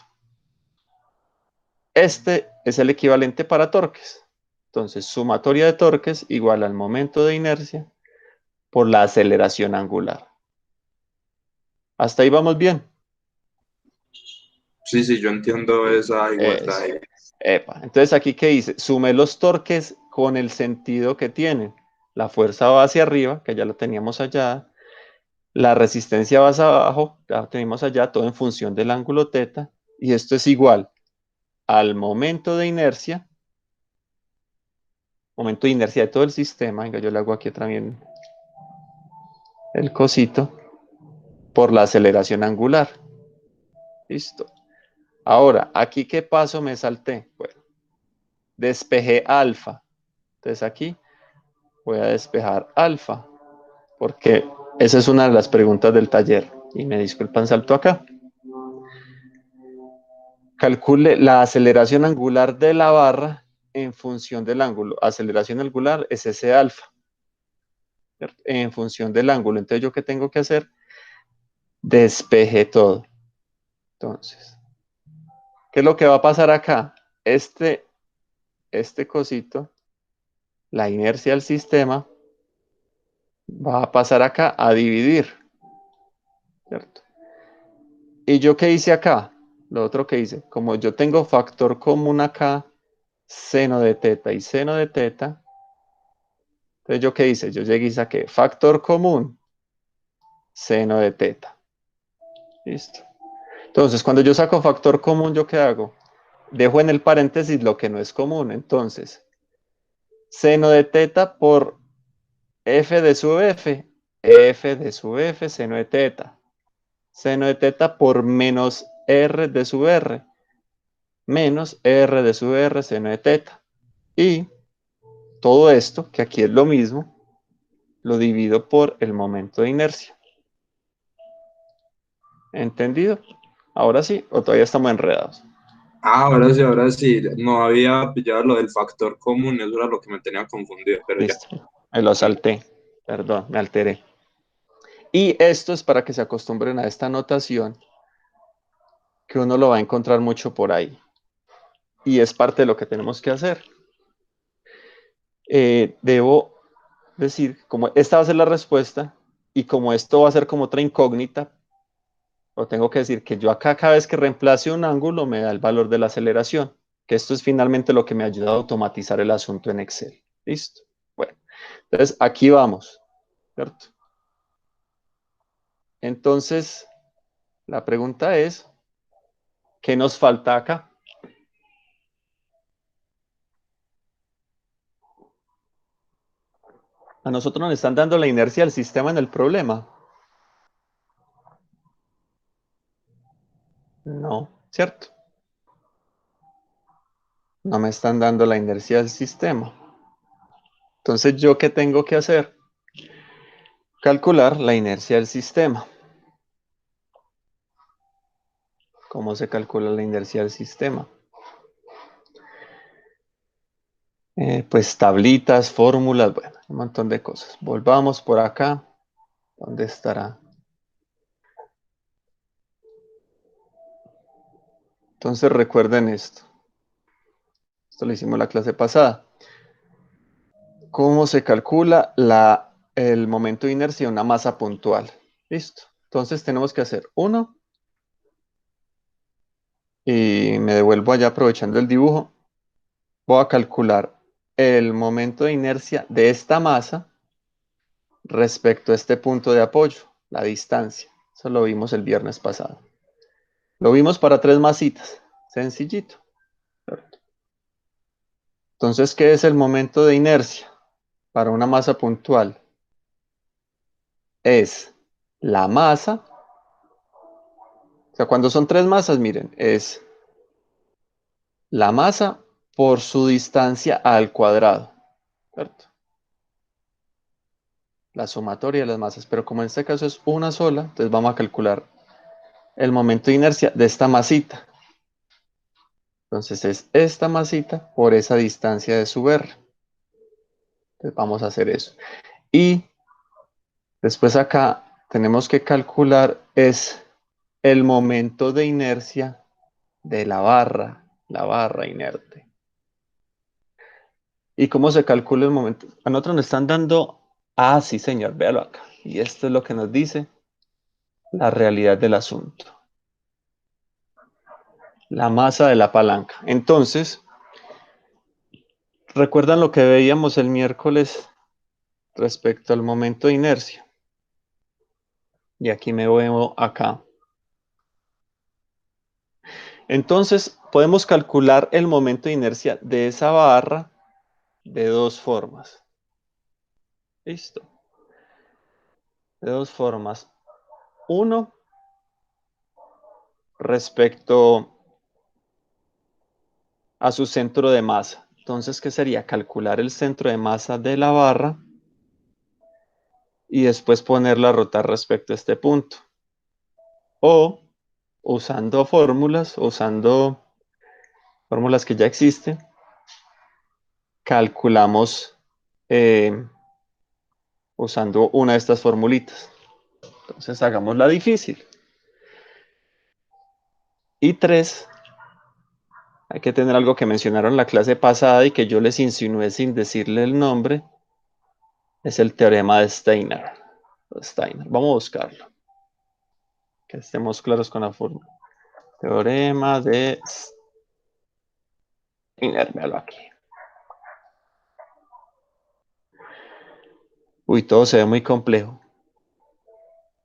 Este es el equivalente para torques. Entonces, sumatoria de torques igual al momento de inercia por la aceleración angular. Hasta ahí vamos bien. Sí, sí, yo entiendo esa igualdad Eso. ahí. Epa. Entonces, aquí, ¿qué dice? Sume los torques con el sentido que tienen. La fuerza va hacia arriba, que ya lo teníamos allá. La resistencia va hacia abajo, ya lo tenemos allá, todo en función del ángulo teta. Y esto es igual al momento de inercia de todo el sistema, venga, yo le hago aquí también el cosito, por la aceleración angular. Listo. Ahora, aquí qué paso me salté. Bueno, despejé alfa. Entonces aquí voy a despejar alfa, porque esa es una de las preguntas del taller. Y me disculpan, salto acá. Calcule la aceleración angular de la barra en función del ángulo. Aceleración angular es ese alfa, ¿cierto? En función del ángulo. Entonces, ¿yo qué tengo que hacer? Despeje todo. Entonces, ¿qué es lo que va a pasar acá? Este cosito, la inercia del sistema, va a pasar acá a dividir, ¿cierto? ¿Y yo qué hice acá? Lo otro que hice, como yo tengo factor común acá, seno de teta y seno de teta, entonces yo qué hice, yo llegué y saqué factor común, seno de teta. Listo. Entonces, cuando yo saco factor común, ¿yo qué hago? Dejo en el paréntesis lo que no es común. Entonces, seno de teta por f de sub f de sub f, seno de teta. Seno de teta por menos r de sub r, menos r de sub r, seno de teta. Y todo esto, que aquí es lo mismo, lo divido por el momento de inercia. ¿Entendido? Ahora sí, o todavía estamos enredados. Ahora sí, no había pillado lo del factor común, eso era lo que me tenía confundido, pero ya. Listo, me lo salté. Perdón, me alteré. Y esto es para que se acostumbren a esta notación, que uno lo va a encontrar mucho por ahí. Y es parte de lo que tenemos que hacer. Debo decir, como esta va a ser la respuesta, y como esto va a ser como otra incógnita, lo tengo que decir que yo acá cada vez que reemplace un ángulo me da el valor de la aceleración, que esto es finalmente lo que me ayuda a automatizar el asunto en Excel. ¿Listo? Bueno, entonces aquí vamos, ¿cierto? Entonces, la pregunta es, ¿qué nos falta acá? A nosotros nos están dando la inercia del sistema en el problema. No, ¿cierto? No me están dando la inercia del sistema. Entonces, ¿yo qué tengo que hacer? Calcular la inercia del sistema. ¿Cómo se calcula la inercia del sistema? Pues tablitas, fórmulas, bueno, un montón de cosas. Volvamos por acá. ¿Dónde estará? Entonces recuerden esto. Esto lo hicimos la clase pasada. ¿Cómo se calcula el momento de inercia de una masa puntual? Listo. Entonces tenemos que hacer uno. Y me devuelvo allá aprovechando el dibujo. Voy a calcular el momento de inercia de esta masa respecto a este punto de apoyo, la distancia. Eso lo vimos el viernes pasado. Lo vimos para 3 masitas. Sencillito. Entonces, ¿qué es el momento de inercia para una masa puntual? Es la masa. O sea, cuando son 3 masas, miren, es la masa por su distancia al cuadrado. ¿Cierto? La sumatoria de las masas, pero como en este caso es una sola, entonces vamos a calcular el momento de inercia de esta masita. Entonces es esta masita por esa distancia de su R. Entonces vamos a hacer eso. Y después acá tenemos que calcular es el momento de inercia de la barra inerte. ¿Y cómo se calcula el momento? A nosotros nos están dando, sí señor, véalo acá. Y esto es lo que nos dice la realidad del asunto. La masa de la palanca. Entonces, ¿recuerdan lo que veíamos el miércoles respecto al momento de inercia? Y aquí me veo acá. Entonces, podemos calcular el momento de inercia de esa barra de dos formas. ¿Listo? De dos formas. Uno, respecto a su centro de masa. Entonces, ¿qué sería? Calcular el centro de masa de la barra y después ponerla a rotar respecto a este punto. O usando fórmulas que ya existen, calculamos usando una de estas formulitas. Entonces hagámosla difícil. Y 3, hay que tener algo que mencionaron en la clase pasada y que yo les insinué sin decirle el nombre, es el teorema de Steiner. Vamos a buscarlo, que estemos claros con la fórmula. Teorema de Steiner, véalo aquí. Uy, todo se ve muy complejo.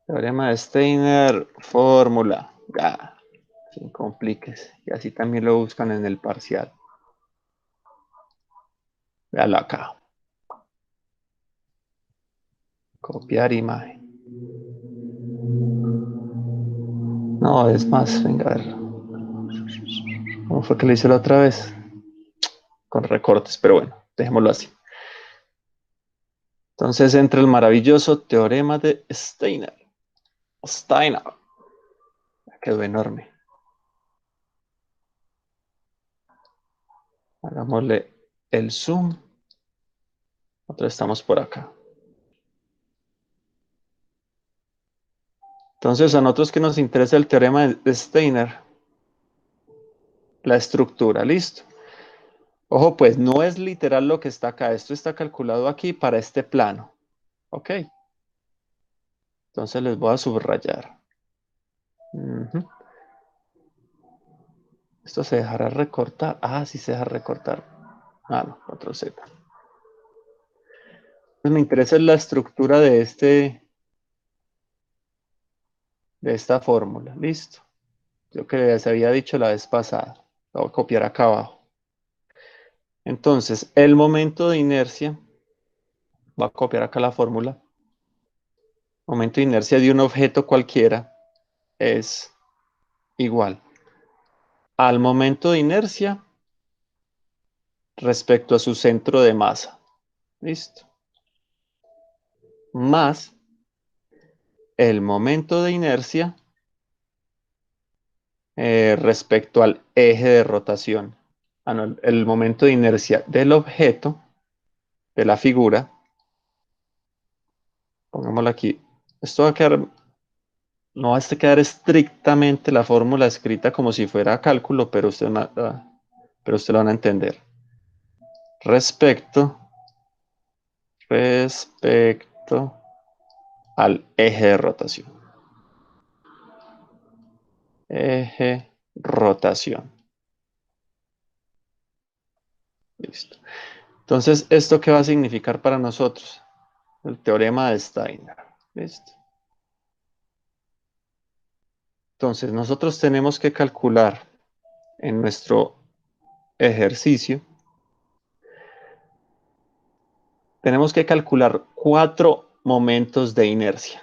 Teorema de Steiner, fórmula. Ya, sin compliques. Y así también lo buscan en el parcial. Véalo acá. Copiar imagen. No, es más, venga a ver. ¿Cómo fue que lo hice la otra vez? Con recortes, pero bueno, dejémoslo así. Entonces entra el maravilloso teorema de Steiner. Quedó enorme. Hagámosle el zoom. Otra vez estamos por acá. Entonces a nosotros que nos interesa el teorema de Steiner, la estructura, listo. Ojo, pues no es literal lo que está acá. Esto está calculado aquí para este plano. ¿Ok? Entonces les voy a subrayar. Esto se dejará recortar. Ah, sí se deja recortar. Ah, no, otro Z. Pues me interesa la estructura de esta fórmula. Listo. Lo que les había dicho la vez pasada. Lo voy a copiar acá abajo. Entonces, el momento de inercia, voy a copiar acá la fórmula. Momento de inercia de un objeto cualquiera es igual al momento de inercia respecto a su centro de masa. Listo. Más el momento de inercia respecto al eje de rotación. No, el momento de inercia del objeto, de la figura. Pongámoslo aquí. Esto va a quedar, no va a quedar estrictamente la fórmula escrita como si fuera cálculo, pero usted lo van a entender. Respecto al eje de rotación. Eje, rotación. Listo. Entonces, ¿esto qué va a significar para nosotros? El teorema de Steiner. ¿Listo? Entonces, nosotros tenemos que calcular en nuestro ejercicio, tenemos que calcular 4 momentos de inercia.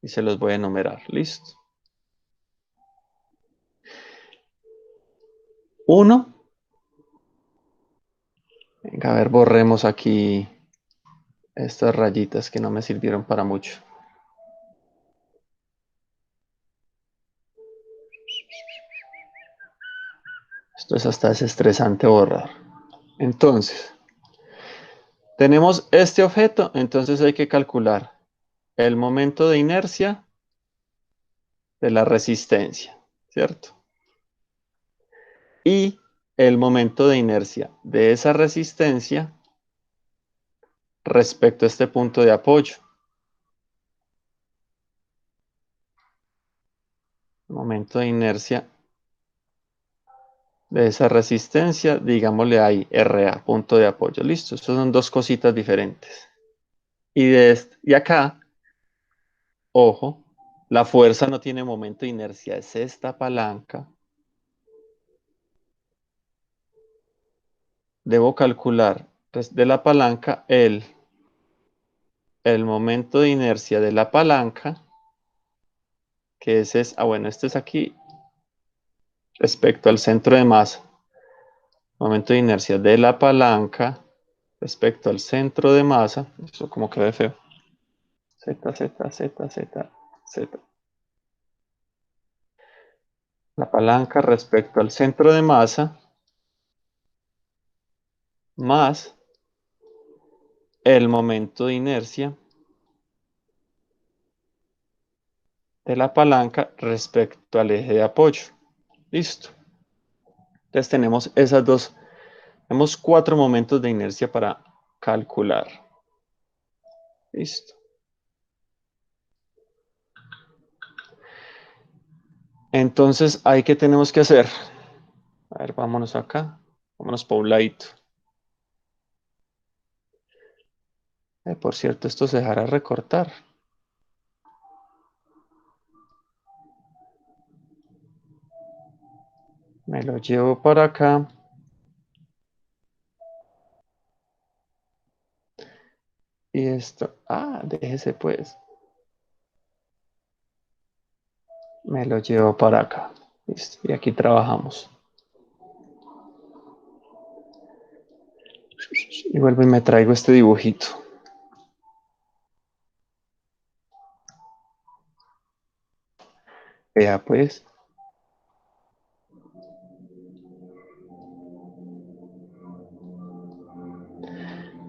Y se los voy a enumerar. ¿Listo? 1. Venga, a ver, borremos aquí estas rayitas que no me sirvieron para mucho. Esto es hasta desestresante borrar. Entonces, tenemos este objeto, entonces hay que calcular el momento de inercia de la resistencia, ¿cierto? Y el momento de inercia de esa resistencia respecto a este punto de apoyo. Momento de inercia de esa resistencia, digámosle ahí, RA, punto de apoyo. Listo, estas son dos cositas diferentes. Y acá, ojo, la fuerza no tiene momento de inercia, es esta palanca. Debo calcular pues, de la palanca el momento de inercia de la palanca, que ese es, bueno, este es aquí, respecto al centro de masa. Momento de inercia de la palanca respecto al centro de masa. Eso como que ve feo. Z. La palanca respecto al centro de masa más el momento de inercia de la palanca respecto al eje de apoyo. Listo. Entonces tenemos esas dos, tenemos 4 momentos de inercia para calcular. Listo. Entonces, ¿ahí qué tenemos que hacer? A ver, vámonos acá. Vámonos por un ladito. Por cierto, esto se dejará recortar. Me lo llevo para acá. Y esto, déjese pues. Me lo llevo para acá. Listo. Y aquí trabajamos. Y vuelvo y me traigo este dibujito. Vea pues.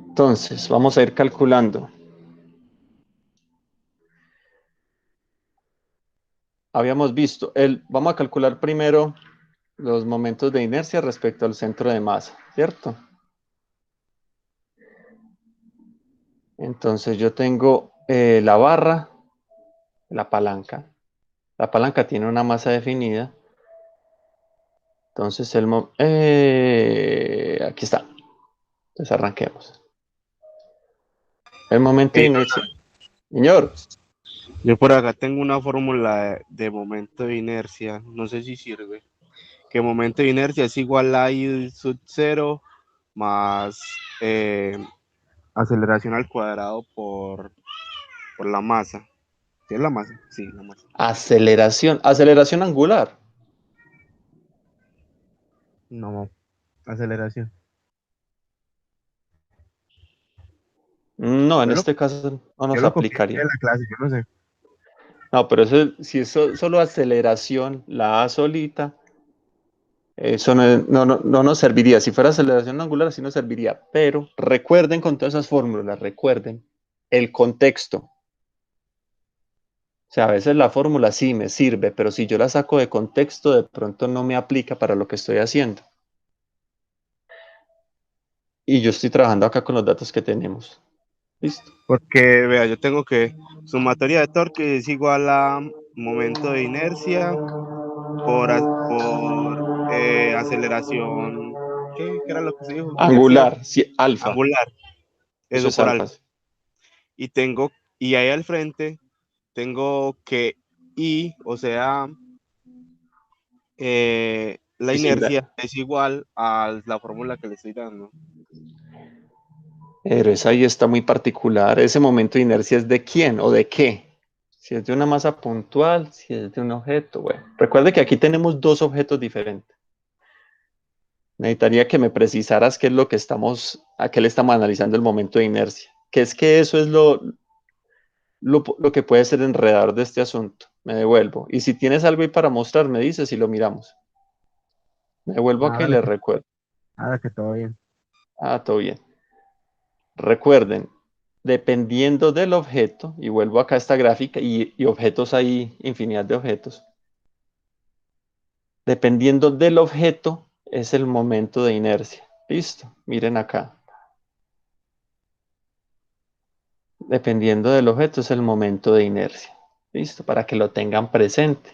Entonces, vamos a ir calculando. Habíamos visto, vamos a calcular primero los momentos de inercia respecto al centro de masa, ¿cierto? Entonces yo tengo la barra, la palanca. La palanca tiene una masa definida. Entonces aquí está. Entonces arranquemos. El momento de inercia. Señor. Yo por acá tengo una fórmula de momento de inercia, no sé si sirve. Que momento de inercia es igual a I sub 0 más aceleración al cuadrado por la masa. ¿Sí es la masa? Sí, la masa. Aceleración. Aceleración angular. No, aceleración. No, en Yo lo, este caso no yo nos lo copié de aplicaría. la clase, yo no sé. No, pero eso, si es solo aceleración, la A solita, eso no nos serviría. Si fuera aceleración angular, sí nos serviría. Pero recuerden con todas esas fórmulas, recuerden el contexto. O sea, a veces la fórmula sí me sirve, pero si yo la saco de contexto, de pronto no me aplica para lo que estoy haciendo. Y yo estoy trabajando acá con los datos que tenemos. ¿Listo? Porque, vea, yo tengo que sumatoria de torque es igual a momento de inercia por aceleración. ¿Qué era lo que se dijo? Inercia Angular, sí, alfa. angular, Eso eso es por alfa. alfa. Y ahí al frente tengo que I, o sea, la Sí, sí, inercia es igual a la fórmula que le estoy dando. pero esa ahí está muy particular. Ese momento de inercia es de quién o de qué. Si es de una masa puntual, si es de un objeto. Bueno, recuerde que aquí tenemos dos objetos diferentes. Necesitaría que me precisaras qué es lo que a qué le estamos analizando el momento de inercia. Que es que eso es lo que puede ser enredador de este asunto. Me devuelvo. Y si tienes algo ahí para mostrar, me dices y lo miramos. Me devuelvo acá y les recuerdo. Nada, que todo bien. Todo bien. Recuerden, dependiendo del objeto, y vuelvo acá a esta gráfica, y objetos hay infinidad de objetos. Dependiendo del objeto, es el momento de inercia. Listo, miren acá. Dependiendo del objeto, es el momento de inercia. Listo, para que lo tengan presente.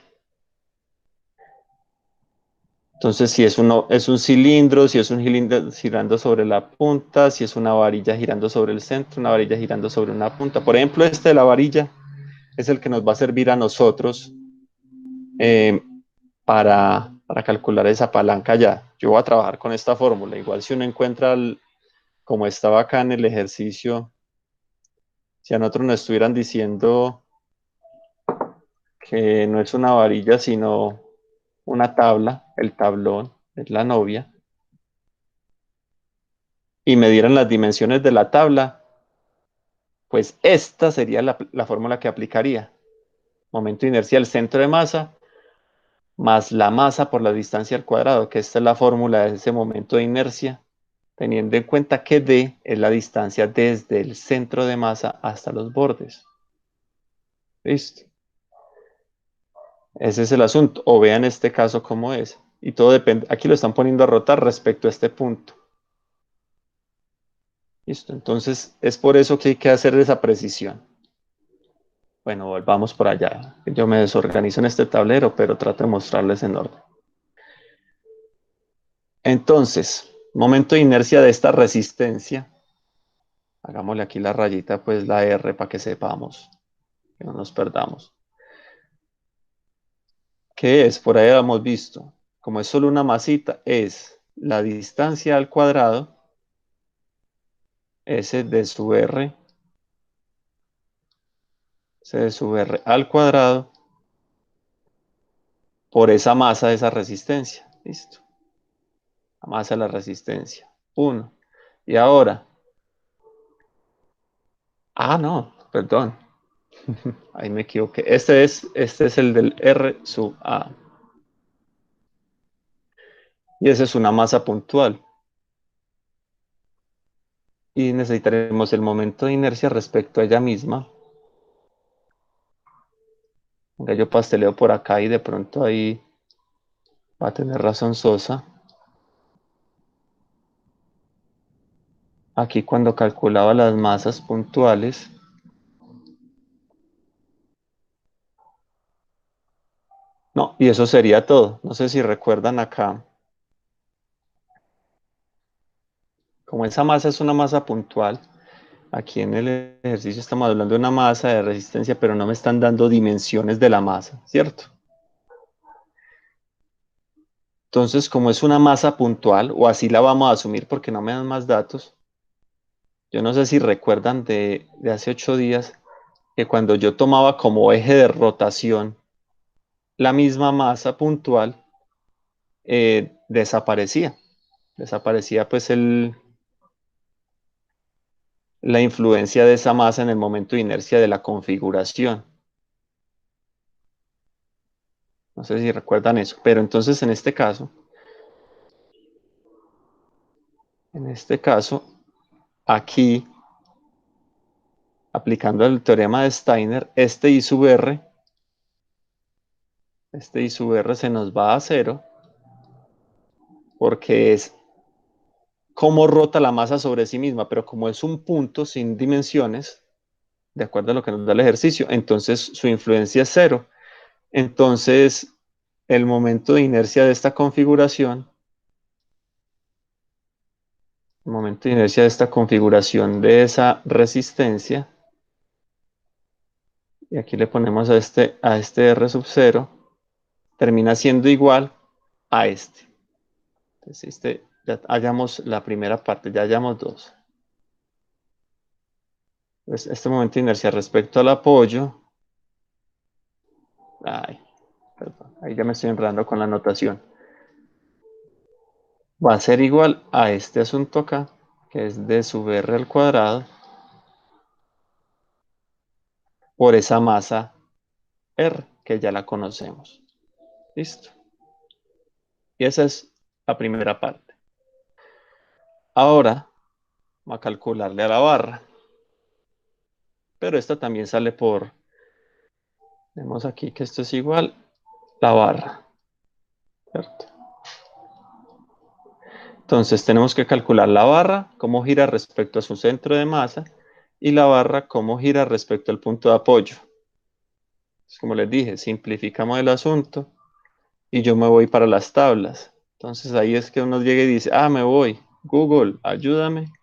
Entonces, si es un cilindro, si es un cilindro girando sobre la punta, si es una varilla girando sobre el centro, una varilla girando sobre una punta. Por ejemplo, este de la varilla es el que nos va a servir a nosotros eh, para calcular esa palanca ya. Yo voy a trabajar con esta fórmula. Igual si uno encuentra, como estaba acá en el ejercicio, si a nosotros nos estuvieran diciendo que no es una varilla, sino una tabla, el tablón, es la novia, y me dieran las dimensiones de la tabla, pues esta sería la fórmula que aplicaría. Momento de inercia del centro de masa más la masa por la distancia al cuadrado, que esta es la fórmula de ese momento de inercia, teniendo en cuenta que D es la distancia desde el centro de masa hasta los bordes. ¿Listo? Ese es el asunto. O vean este caso cómo es. Y todo depende. Aquí lo están poniendo a rotar respecto a este punto. ¿Listo? Entonces, es por eso que hay que hacer esa precisión. Bueno, volvamos por allá. Yo me desorganizo en este tablero, pero trato de mostrarles en orden. Entonces, momento de inercia de esta resistencia. Hagámosle aquí la rayita, pues la R para que sepamos, que no nos perdamos. ¿Qué es? Por ahí hemos visto. Como es solo una masita, es la distancia al cuadrado, S de sub R, C de sub R al cuadrado, por esa masa de esa resistencia. Listo. La masa de la resistencia. 1. Y ahora. Ah, no, perdón. Ahí me equivoqué. Este es el del R sub A. Y esa es una masa puntual. Y necesitaremos el momento de inercia respecto a ella misma. Venga, yo pasteleo por acá y de pronto ahí va a tener razón Sosa. Aquí cuando calculaba las masas puntuales. No, y eso sería todo. No sé si recuerdan acá. Como esa masa es una masa puntual, aquí en el ejercicio estamos hablando de una masa de resistencia, pero no me están dando dimensiones de la masa, ¿cierto? Entonces, como es una masa puntual, o así la vamos a asumir porque no me dan más datos, yo no sé si recuerdan de hace 8 días que cuando yo tomaba como eje de rotación la misma masa puntual, desaparecía. Desaparecía pues la influencia de esa masa en el momento de inercia de la configuración. No sé si recuerdan eso, pero entonces en este caso, aquí, aplicando el teorema de Steiner, este I sub R se nos va a cero, porque es cómo rota la masa sobre sí misma, pero como es un punto sin dimensiones, de acuerdo a lo que nos da el ejercicio, entonces su influencia es cero. Entonces, el momento de inercia de esta configuración, el momento de inercia de esta configuración de esa resistencia, y aquí le ponemos a este R sub 0, termina siendo igual a este. Entonces, ya hallamos la primera parte, ya hallamos dos. Entonces, este momento de inercia respecto al apoyo, perdón, ahí ya me estoy enredando con la notación, va a ser igual a este asunto acá, que es d sub r al cuadrado, por esa masa R, que ya la conocemos. ¿Listo? Y esa es la primera parte. Ahora, vamos a calcularle a la barra. Pero esta también sale por, vemos aquí que esto es igual, la barra. ¿Cierto? Entonces tenemos que calcular la barra, cómo gira respecto a su centro de masa, y la barra, cómo gira respecto al punto de apoyo. Entonces, como les dije, simplificamos el asunto y yo me voy para las tablas. Entonces ahí es que uno llega y dice, me voy. Google, ayúdame.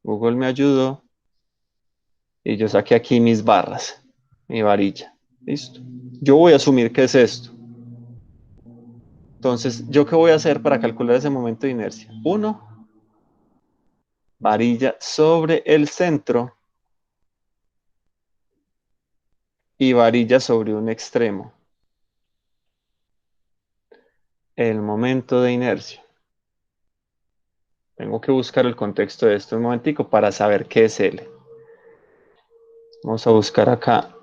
Google me ayudó. Y yo saqué aquí mis barras, mi varilla. Listo. Yo voy a asumir que es esto. Entonces, ¿yo qué voy a hacer para calcular ese momento de inercia? 1, varilla sobre el centro y varilla sobre un extremo. El momento de inercia. Tengo que buscar el contexto de esto un momentico para saber qué es L. Vamos a buscar acá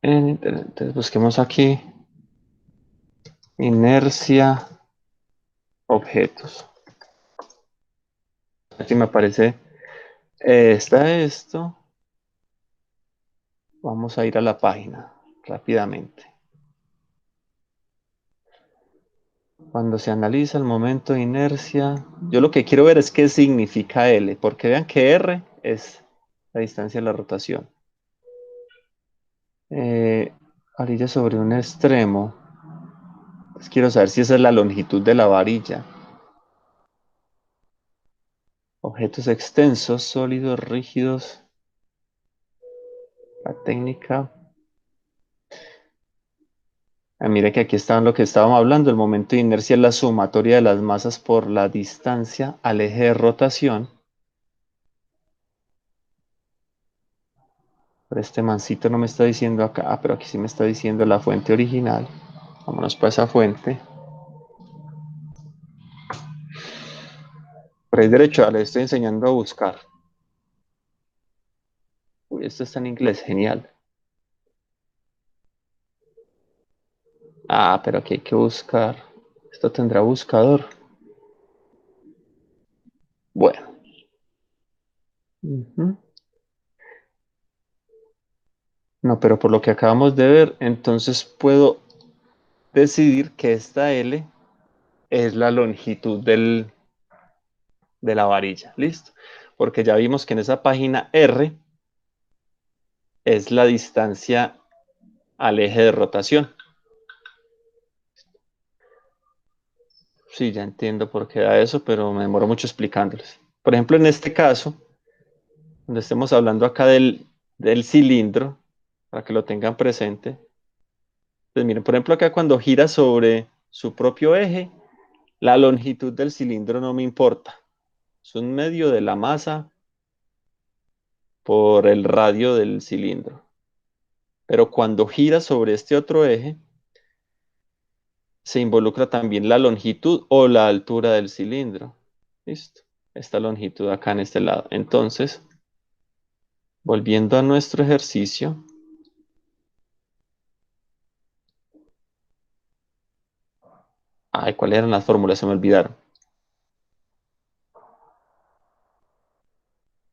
en internet. Entonces busquemos aquí. Inercia, objetos. Aquí me aparece, está esto. Vamos a ir a la página rápidamente. Cuando se analiza el momento de inercia, yo lo que quiero ver es qué significa L, porque vean que R es la distancia de la rotación. Varilla sobre un extremo. Pues quiero saber si esa es la longitud de la varilla. Objetos extensos, sólidos, rígidos. La técnica. Mire que aquí está lo que estábamos hablando. El momento de inercia es la sumatoria de las masas por la distancia al eje de rotación. Pero este mancito no me está diciendo acá. Ah, pero aquí sí me está diciendo la fuente original. Vámonos para esa fuente. Por ahí derecho, le estoy enseñando a buscar. Uy, esto está en inglés, genial. Ah, pero aquí hay que buscar. Esto tendrá buscador. Bueno. No, pero por lo que acabamos de ver, entonces puedo decidir que esta L es la longitud de la varilla. ¿Listo? Porque ya vimos que en esa página R es la distancia al eje de rotación. Sí, ya entiendo por qué da eso, pero me demoro mucho explicándoles. Por ejemplo, en este caso, donde estemos hablando acá del cilindro, para que lo tengan presente. Pues miren, por ejemplo, acá cuando gira sobre su propio eje, la longitud del cilindro no me importa. Es un medio de la masa por el radio del cilindro. Pero cuando gira sobre este otro eje, se involucra también la longitud o la altura del cilindro. ¿Listo? Esta longitud acá en este lado. Entonces, volviendo a nuestro ejercicio. Ay, ¿cuáles eran las fórmulas? Se me olvidaron.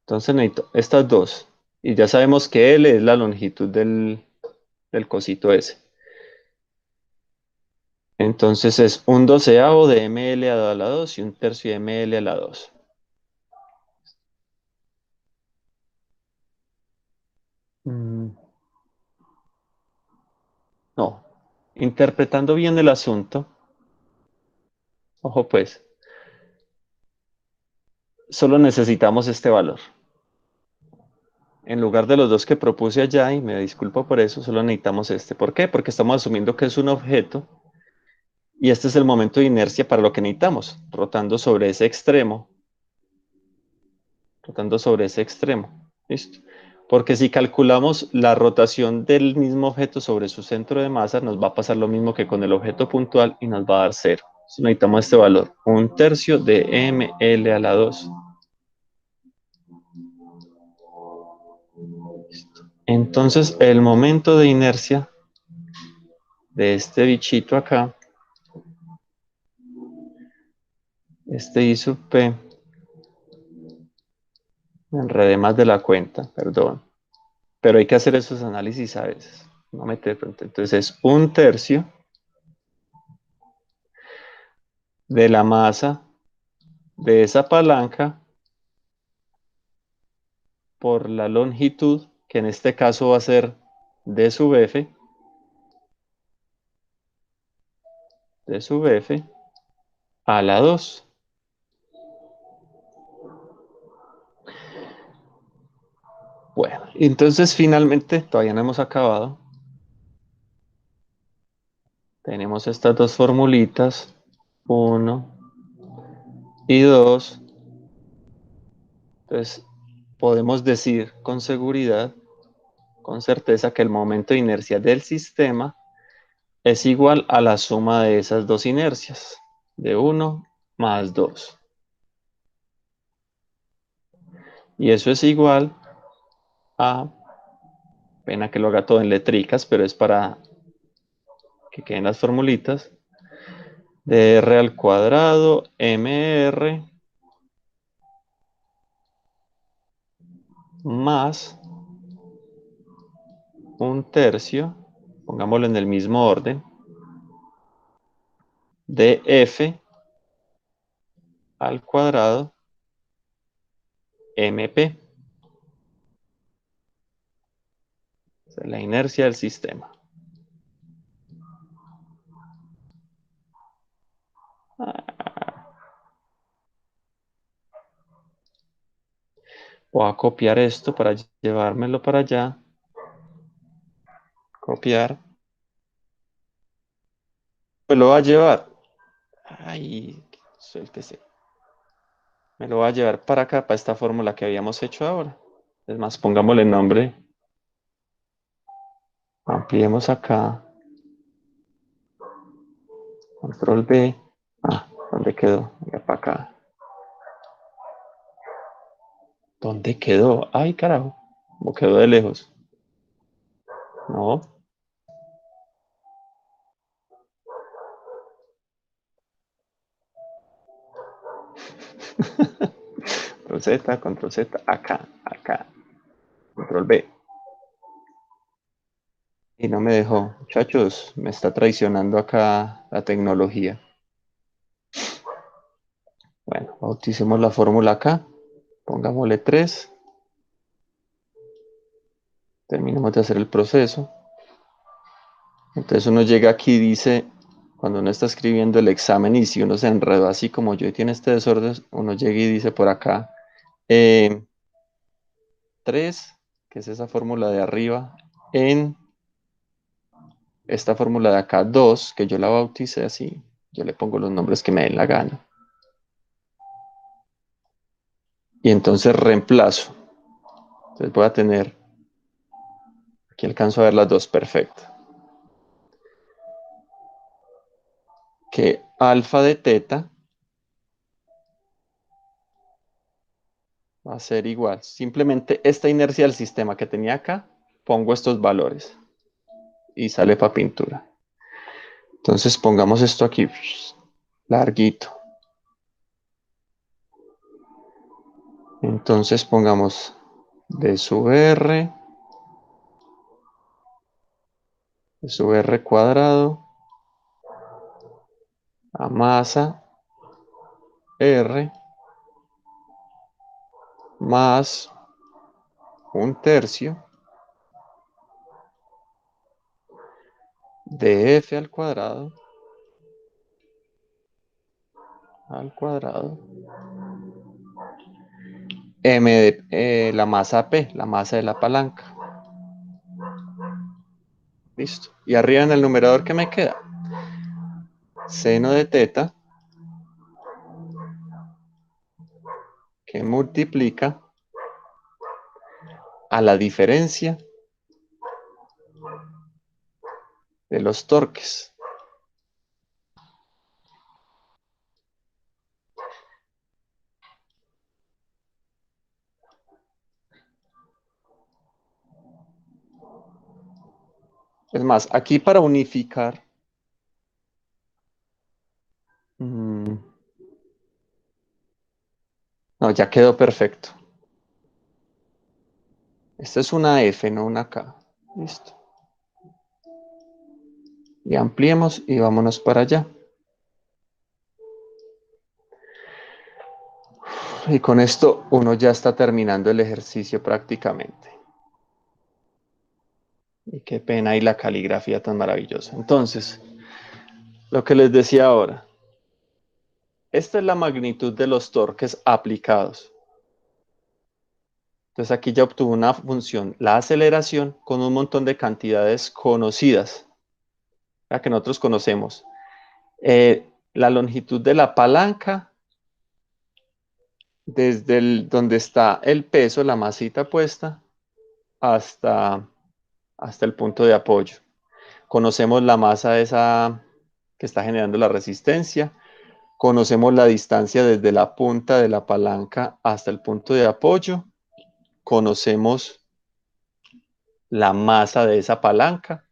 Entonces necesito estas dos. Y ya sabemos que L es la longitud del cosito ese. Entonces es un doceavo de ml a la 2 y un tercio de ml a la 2. No. Interpretando bien el asunto. Ojo pues. Solo necesitamos este valor. En lugar de los dos que propuse allá, y me disculpo por eso, solo necesitamos este. ¿Por qué? Porque estamos asumiendo que es un objeto y este es el momento de inercia para lo que necesitamos, rotando sobre ese extremo. Rotando sobre ese extremo. ¿Listo? Porque si calculamos la rotación del mismo objeto sobre su centro de masa, nos va a pasar lo mismo que con el objeto puntual y nos va a dar 0. Entonces necesitamos este valor, un tercio de ml a la 2. Entonces, el momento de inercia de este bichito acá, este I sub P, me enredé más de la cuenta, perdón. Pero hay que hacer esos análisis a veces. No meter de pronto. Entonces, es un tercio de la masa de esa palanca por la longitud, que en este caso va a ser D sub F, D sub F a la 2. Bueno, entonces finalmente, todavía no hemos acabado. Tenemos estas dos formulitas, 1 y 2. Entonces, podemos decir con seguridad, con certeza, que el momento de inercia del sistema es igual a la suma de esas dos inercias, de 1 más 2. Y eso es igual a, pena que lo haga todo en letricas, pero es para que queden las formulitas, dr al cuadrado mr más 1/3, pongámoslo en el mismo orden, de f al cuadrado mp. Esa es la inercia del sistema. Voy a copiar esto para llevármelo para allá. Copiar. Me lo va a llevar. Ay, suéltese. Me lo va a llevar para acá, para esta fórmula que habíamos hecho ahora. Es más, pongámosle nombre. Ampliemos acá. Control B. Ah, ¿dónde quedó? Ya para acá. ¿Dónde quedó? Ay, carajo. ¿Cómo quedó de lejos? No. Control Z, Control Z. Acá, acá. Control B. Y no me dejó. Muchachos, me está traicionando acá la tecnología. Bueno, bauticemos la fórmula acá. Pongámosle 3. Terminemos de hacer el proceso. Entonces uno llega aquí y dice, cuando uno está escribiendo el examen y si uno se enredó así como yo y tiene este desorden, uno llega y dice por acá 3, que es esa fórmula de arriba, en esta fórmula de acá 2, que yo la bauticé así, yo le pongo los nombres que me den la gana. Y entonces reemplazo. Entonces voy a tener, aquí alcanzo a ver las dos, perfecto. Que alfa de teta va a ser igual. Simplemente esta inercia del sistema que tenía acá, pongo estos valores y sale para pintura. Entonces pongamos esto aquí, larguito. Entonces pongamos d sub r cuadrado a masa r más 1/3 de f al cuadrado m de la masa P, la masa de la palanca. Listo. Y arriba en el numerador, ¿qué me queda? Seno de teta que multiplica a la diferencia de los torques. Es más, aquí para unificar, no, ya quedó perfecto. Esta es una F, no una K. Listo. Y ampliemos y vámonos para allá. Y con esto uno ya está terminando el ejercicio prácticamente. Y qué pena y la caligrafía tan maravillosa. Entonces, lo que les decía ahora. Esta es la magnitud de los torques aplicados. Entonces aquí ya obtuvo una función, la aceleración, con un montón de cantidades conocidas, la que nosotros conocemos. La longitud de la palanca, desde donde está el peso, la masita puesta, hasta el punto de apoyo. Conocemos la masa esa que está generando la resistencia. Conocemos la distancia desde la punta de la palanca hasta el punto de apoyo. Conocemos la masa de esa palanca.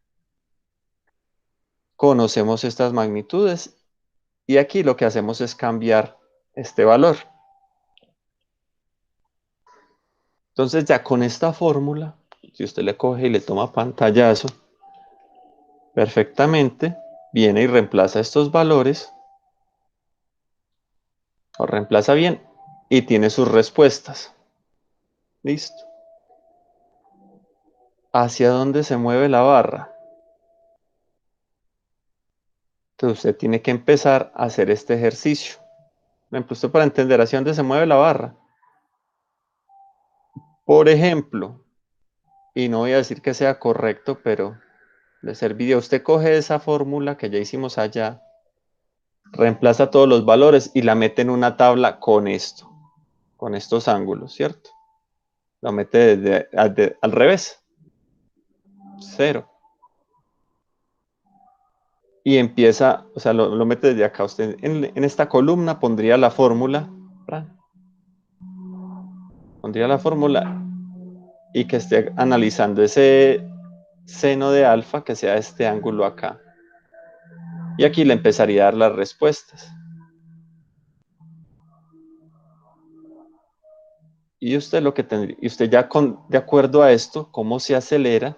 Conocemos estas magnitudes Y aquí lo que hacemos es cambiar este valor. Entonces ya con esta fórmula, si usted le coge y le toma pantallazo, perfectamente viene y reemplaza estos valores, o reemplaza bien, y tiene sus respuestas. Listo. ¿Hacia dónde se mueve la barra? Entonces usted tiene que empezar a hacer este ejercicio. Por ejemplo, usted para entender hacia dónde se mueve la barra. Por ejemplo, y no voy a decir que sea correcto, pero le serviría. Usted coge esa fórmula que ya hicimos allá, reemplaza todos los valores y la mete en una tabla con esto, con estos ángulos, ¿cierto? Lo mete al revés, 0. Y empieza, o sea, lo mete desde acá. Usted en esta columna pondría la fórmula, ¿verdad? Pondría la fórmula y que esté analizando ese seno de alfa, que sea este ángulo acá. Y aquí le empezaría a dar las respuestas. Y usted lo que tendría, y usted ya de acuerdo a esto, cómo se acelera.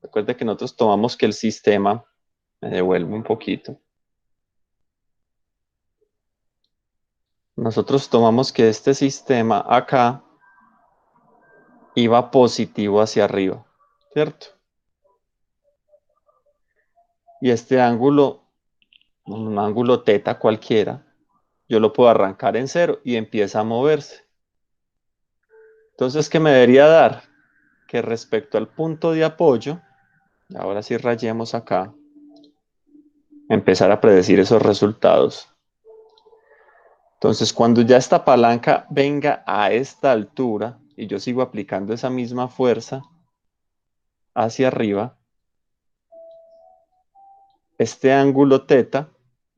Recuerde que nosotros tomamos que el sistema, me devuelvo un poquito. Nosotros tomamos que este sistema acá iba positivo hacia arriba, ¿cierto? Y este ángulo, un ángulo teta cualquiera, yo lo puedo arrancar en 0 y empieza a moverse. Entonces, ¿qué me debería dar? Que respecto al punto de apoyo, ahora sí rayemos acá, empezar a predecir esos resultados. Entonces, cuando ya esta palanca venga a esta altura y yo sigo aplicando esa misma fuerza hacia arriba, este ángulo teta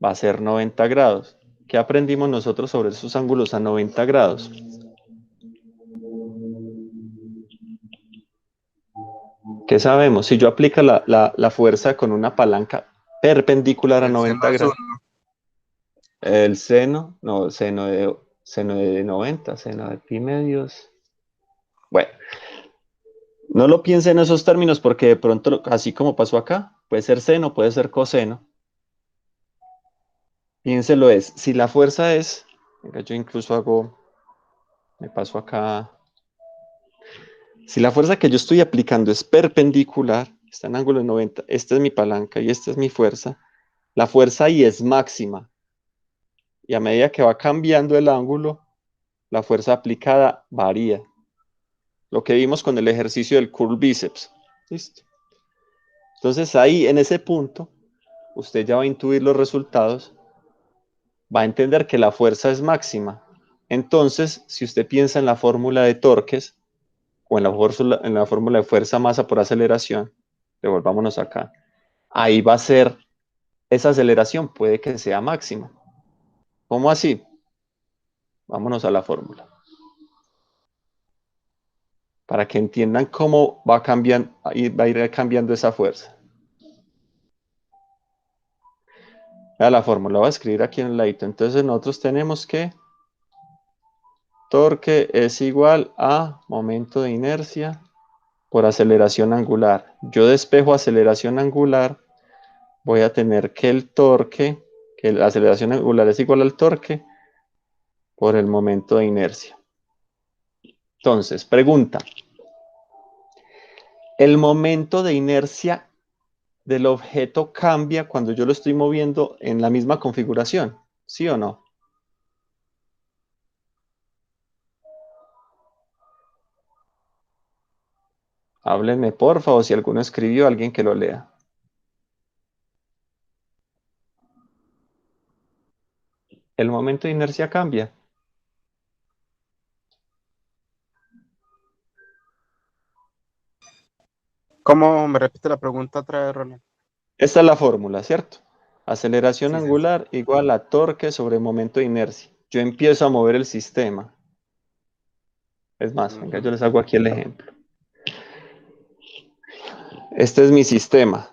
va a ser 90 grados. ¿Qué aprendimos nosotros sobre esos ángulos a 90 grados? ¿Qué sabemos? Si yo aplico la fuerza con una palanca perpendicular a El seno 90 es grados, 1. el seno, no, seno de 90, seno de pi medios. Bueno, no lo piense en esos términos porque de pronto, así como pasó acá, puede ser seno, puede ser coseno. Piénselo es, si la fuerza es, venga, yo incluso hago, me paso acá. Si la fuerza que yo estoy aplicando es perpendicular, está en ángulo de 90, esta es mi palanca y esta es mi fuerza, la fuerza ahí es máxima. Y a medida que va cambiando el ángulo, la fuerza aplicada varía. Lo que vimos con el ejercicio del curl bíceps. ¿Listo? Entonces ahí, en ese punto, usted ya va a intuir los resultados, va a entender que la fuerza es máxima. Entonces, si usted piensa en la fórmula de torques, o en la fórmula de fuerza masa por aceleración, devolvámonos acá, ahí va a ser, esa aceleración puede que sea máxima. ¿Cómo así? Vámonos a la fórmula. Para que entiendan cómo va a ir cambiando esa fuerza. La fórmula voy a escribir aquí en el ladito. Entonces nosotros tenemos que torque es igual a momento de inercia por aceleración angular. Yo despejo aceleración angular, voy a tener que el torque, que la aceleración angular es igual al torque por el momento de inercia. Entonces, pregunta. ¿El momento de inercia del objeto cambia cuando yo lo estoy moviendo en la misma configuración? ¿Sí o no? Háblenme, por favor, si alguno escribió, alguien que lo lea. ¿El momento de inercia cambia? ¿Cómo me repite la pregunta otra vez, Ronald? Esta es la fórmula, ¿cierto? Aceleración Sí, sí. angular igual a torque sobre momento de inercia. Yo empiezo a mover el sistema. Es más, venga, yo les hago aquí el ejemplo. Este es mi sistema.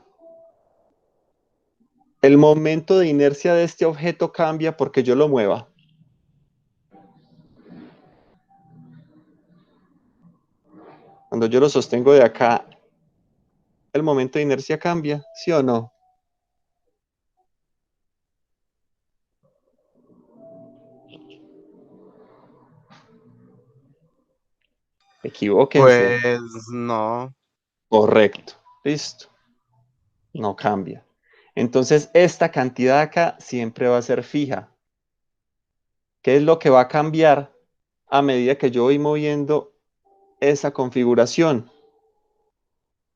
El momento de inercia de este objeto cambia porque yo lo mueva. Cuando yo lo sostengo de acá, ¿el momento de inercia cambia? ¿Sí o no? Equivóquense. Pues no. Correcto. Listo. No cambia. Entonces, esta cantidad acá siempre va a ser fija. ¿Qué es lo que va a cambiar a medida que yo voy moviendo esa configuración?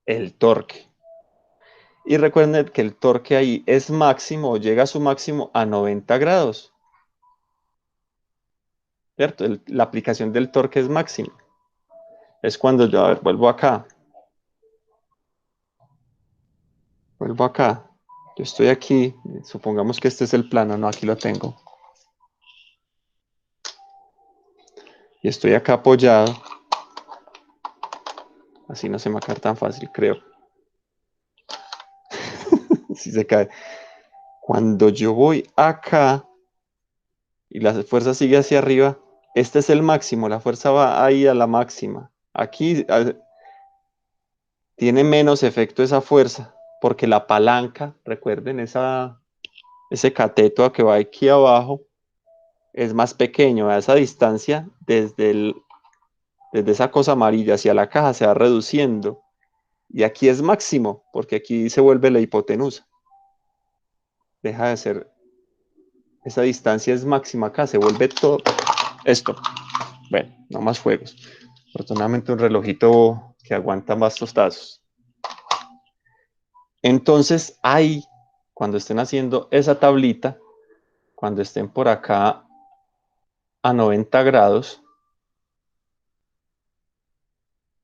El torque. Y recuerden que el torque ahí es máximo o llega a su máximo a 90 grados. ¿Cierto? La aplicación del torque es máxima. Es cuando yo, a ver, vuelvo acá. Vuelvo acá. Yo estoy aquí. Supongamos que este es el plano. No, aquí lo tengo. Y estoy acá apoyado. Así no se me va a caer tan fácil, creo. Si se cae. Cuando yo voy acá y la fuerza sigue hacia arriba, este es el máximo. La fuerza va ahí a la máxima. Aquí tiene menos efecto esa fuerza, porque la palanca, recuerden, ese cateto que va aquí abajo, es más pequeño. A esa distancia, desde esa cosa amarilla hacia la caja, se va reduciendo. Y aquí es máximo, porque aquí se vuelve la hipotenusa. Deja de ser, esa distancia es máxima acá, se vuelve todo esto. Bueno, no más fuegos. Afortunadamente un relojito que aguanta más tostazos. Entonces ahí, cuando estén haciendo esa tablita, cuando estén por acá a 90 grados,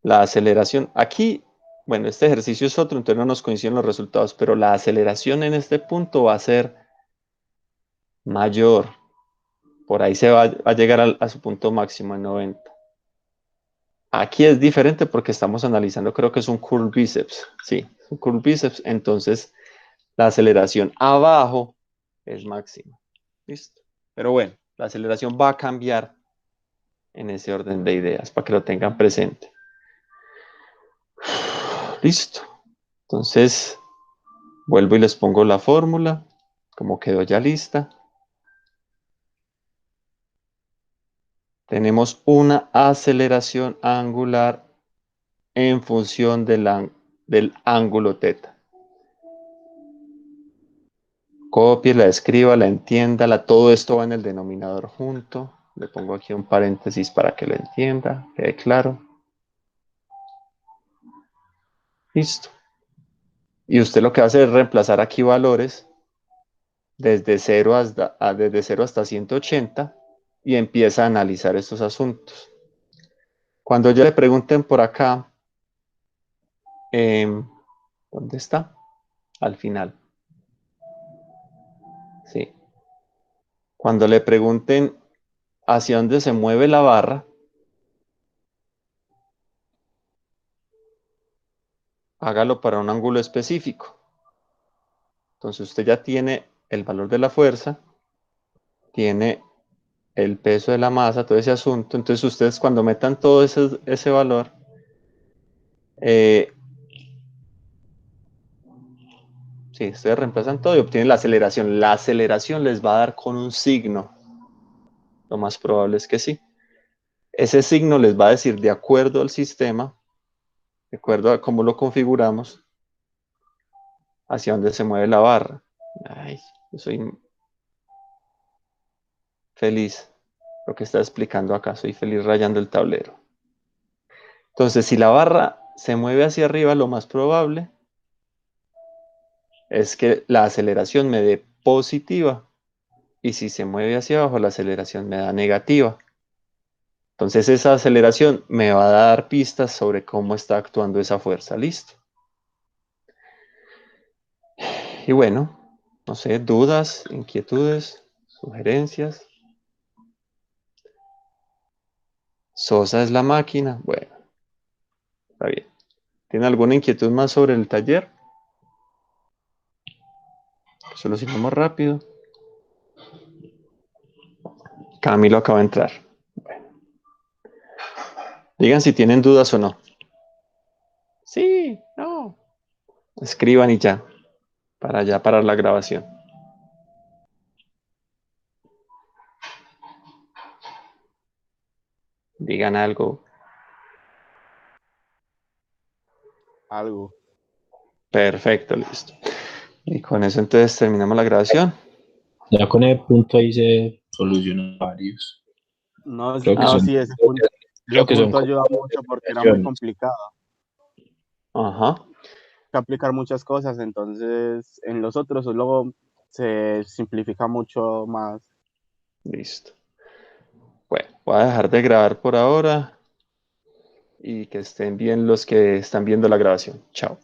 la aceleración, aquí, bueno, este ejercicio es otro, entonces no nos coinciden los resultados, pero la aceleración en este punto va a ser mayor. Por ahí se va a llegar a su punto máximo en 90. Aquí es diferente porque estamos analizando, creo que es un curl bíceps. Sí, un curl bíceps. Entonces, la aceleración abajo es máxima. ¿Listo? Pero bueno, la aceleración va a cambiar en ese orden de ideas para que lo tengan presente. Listo. Entonces, vuelvo y les pongo la fórmula, como quedó ya lista. Tenemos una aceleración angular en función del ángulo teta. Cópiela, escríbala, entiéndala, todo esto va en el denominador junto. Le pongo aquí un paréntesis para que lo entienda, quede claro. Listo. Y usted lo que hace es reemplazar aquí valores desde 0 hasta 180 y empieza a analizar estos asuntos. Cuando ya le pregunten por acá, ¿dónde está? Al final. Sí. Cuando le pregunten hacia dónde se mueve la barra, hágalo para un ángulo específico. Entonces usted ya tiene el valor de la fuerza, tiene el peso de la masa, todo ese asunto. Entonces ustedes cuando metan todo ese valor, sí, ustedes reemplazan todo y obtienen la aceleración. La aceleración les va a dar con un signo. Lo más probable es que sí. Ese signo les va a decir, de acuerdo al sistema, de acuerdo a cómo lo configuramos, hacia dónde se mueve la barra. Ay, yo soy feliz. Lo que está explicando acá, soy feliz rayando el tablero. Entonces, si la barra se mueve hacia arriba, lo más probable es que la aceleración me dé positiva. Y si se mueve hacia abajo, la aceleración me da negativa. Entonces esa aceleración me va a dar pistas sobre cómo está actuando esa fuerza. Listo. Y bueno, no sé, dudas, inquietudes, sugerencias. Sosa es la máquina. Bueno, está bien. ¿Tiene alguna inquietud más sobre el taller? Solucionamos rápido. Camilo acaba de entrar. Bueno. Digan si tienen dudas o no. Sí, no. Escriban y ya. Para ya parar la grabación. Digan algo. Algo. Perfecto, listo. Y con eso entonces terminamos la grabación. Ya con el punto ahí se solucionan varios. No, Creo que no, son, sí, creo ese que son punto como ayuda mucho porque era muy operaciones. complicado. Ajá. Que aplicar muchas cosas, entonces en los otros luego se simplifica mucho más. Listo. Bueno, voy a dejar de grabar por ahora y que estén bien los que están viendo la grabación. Chao.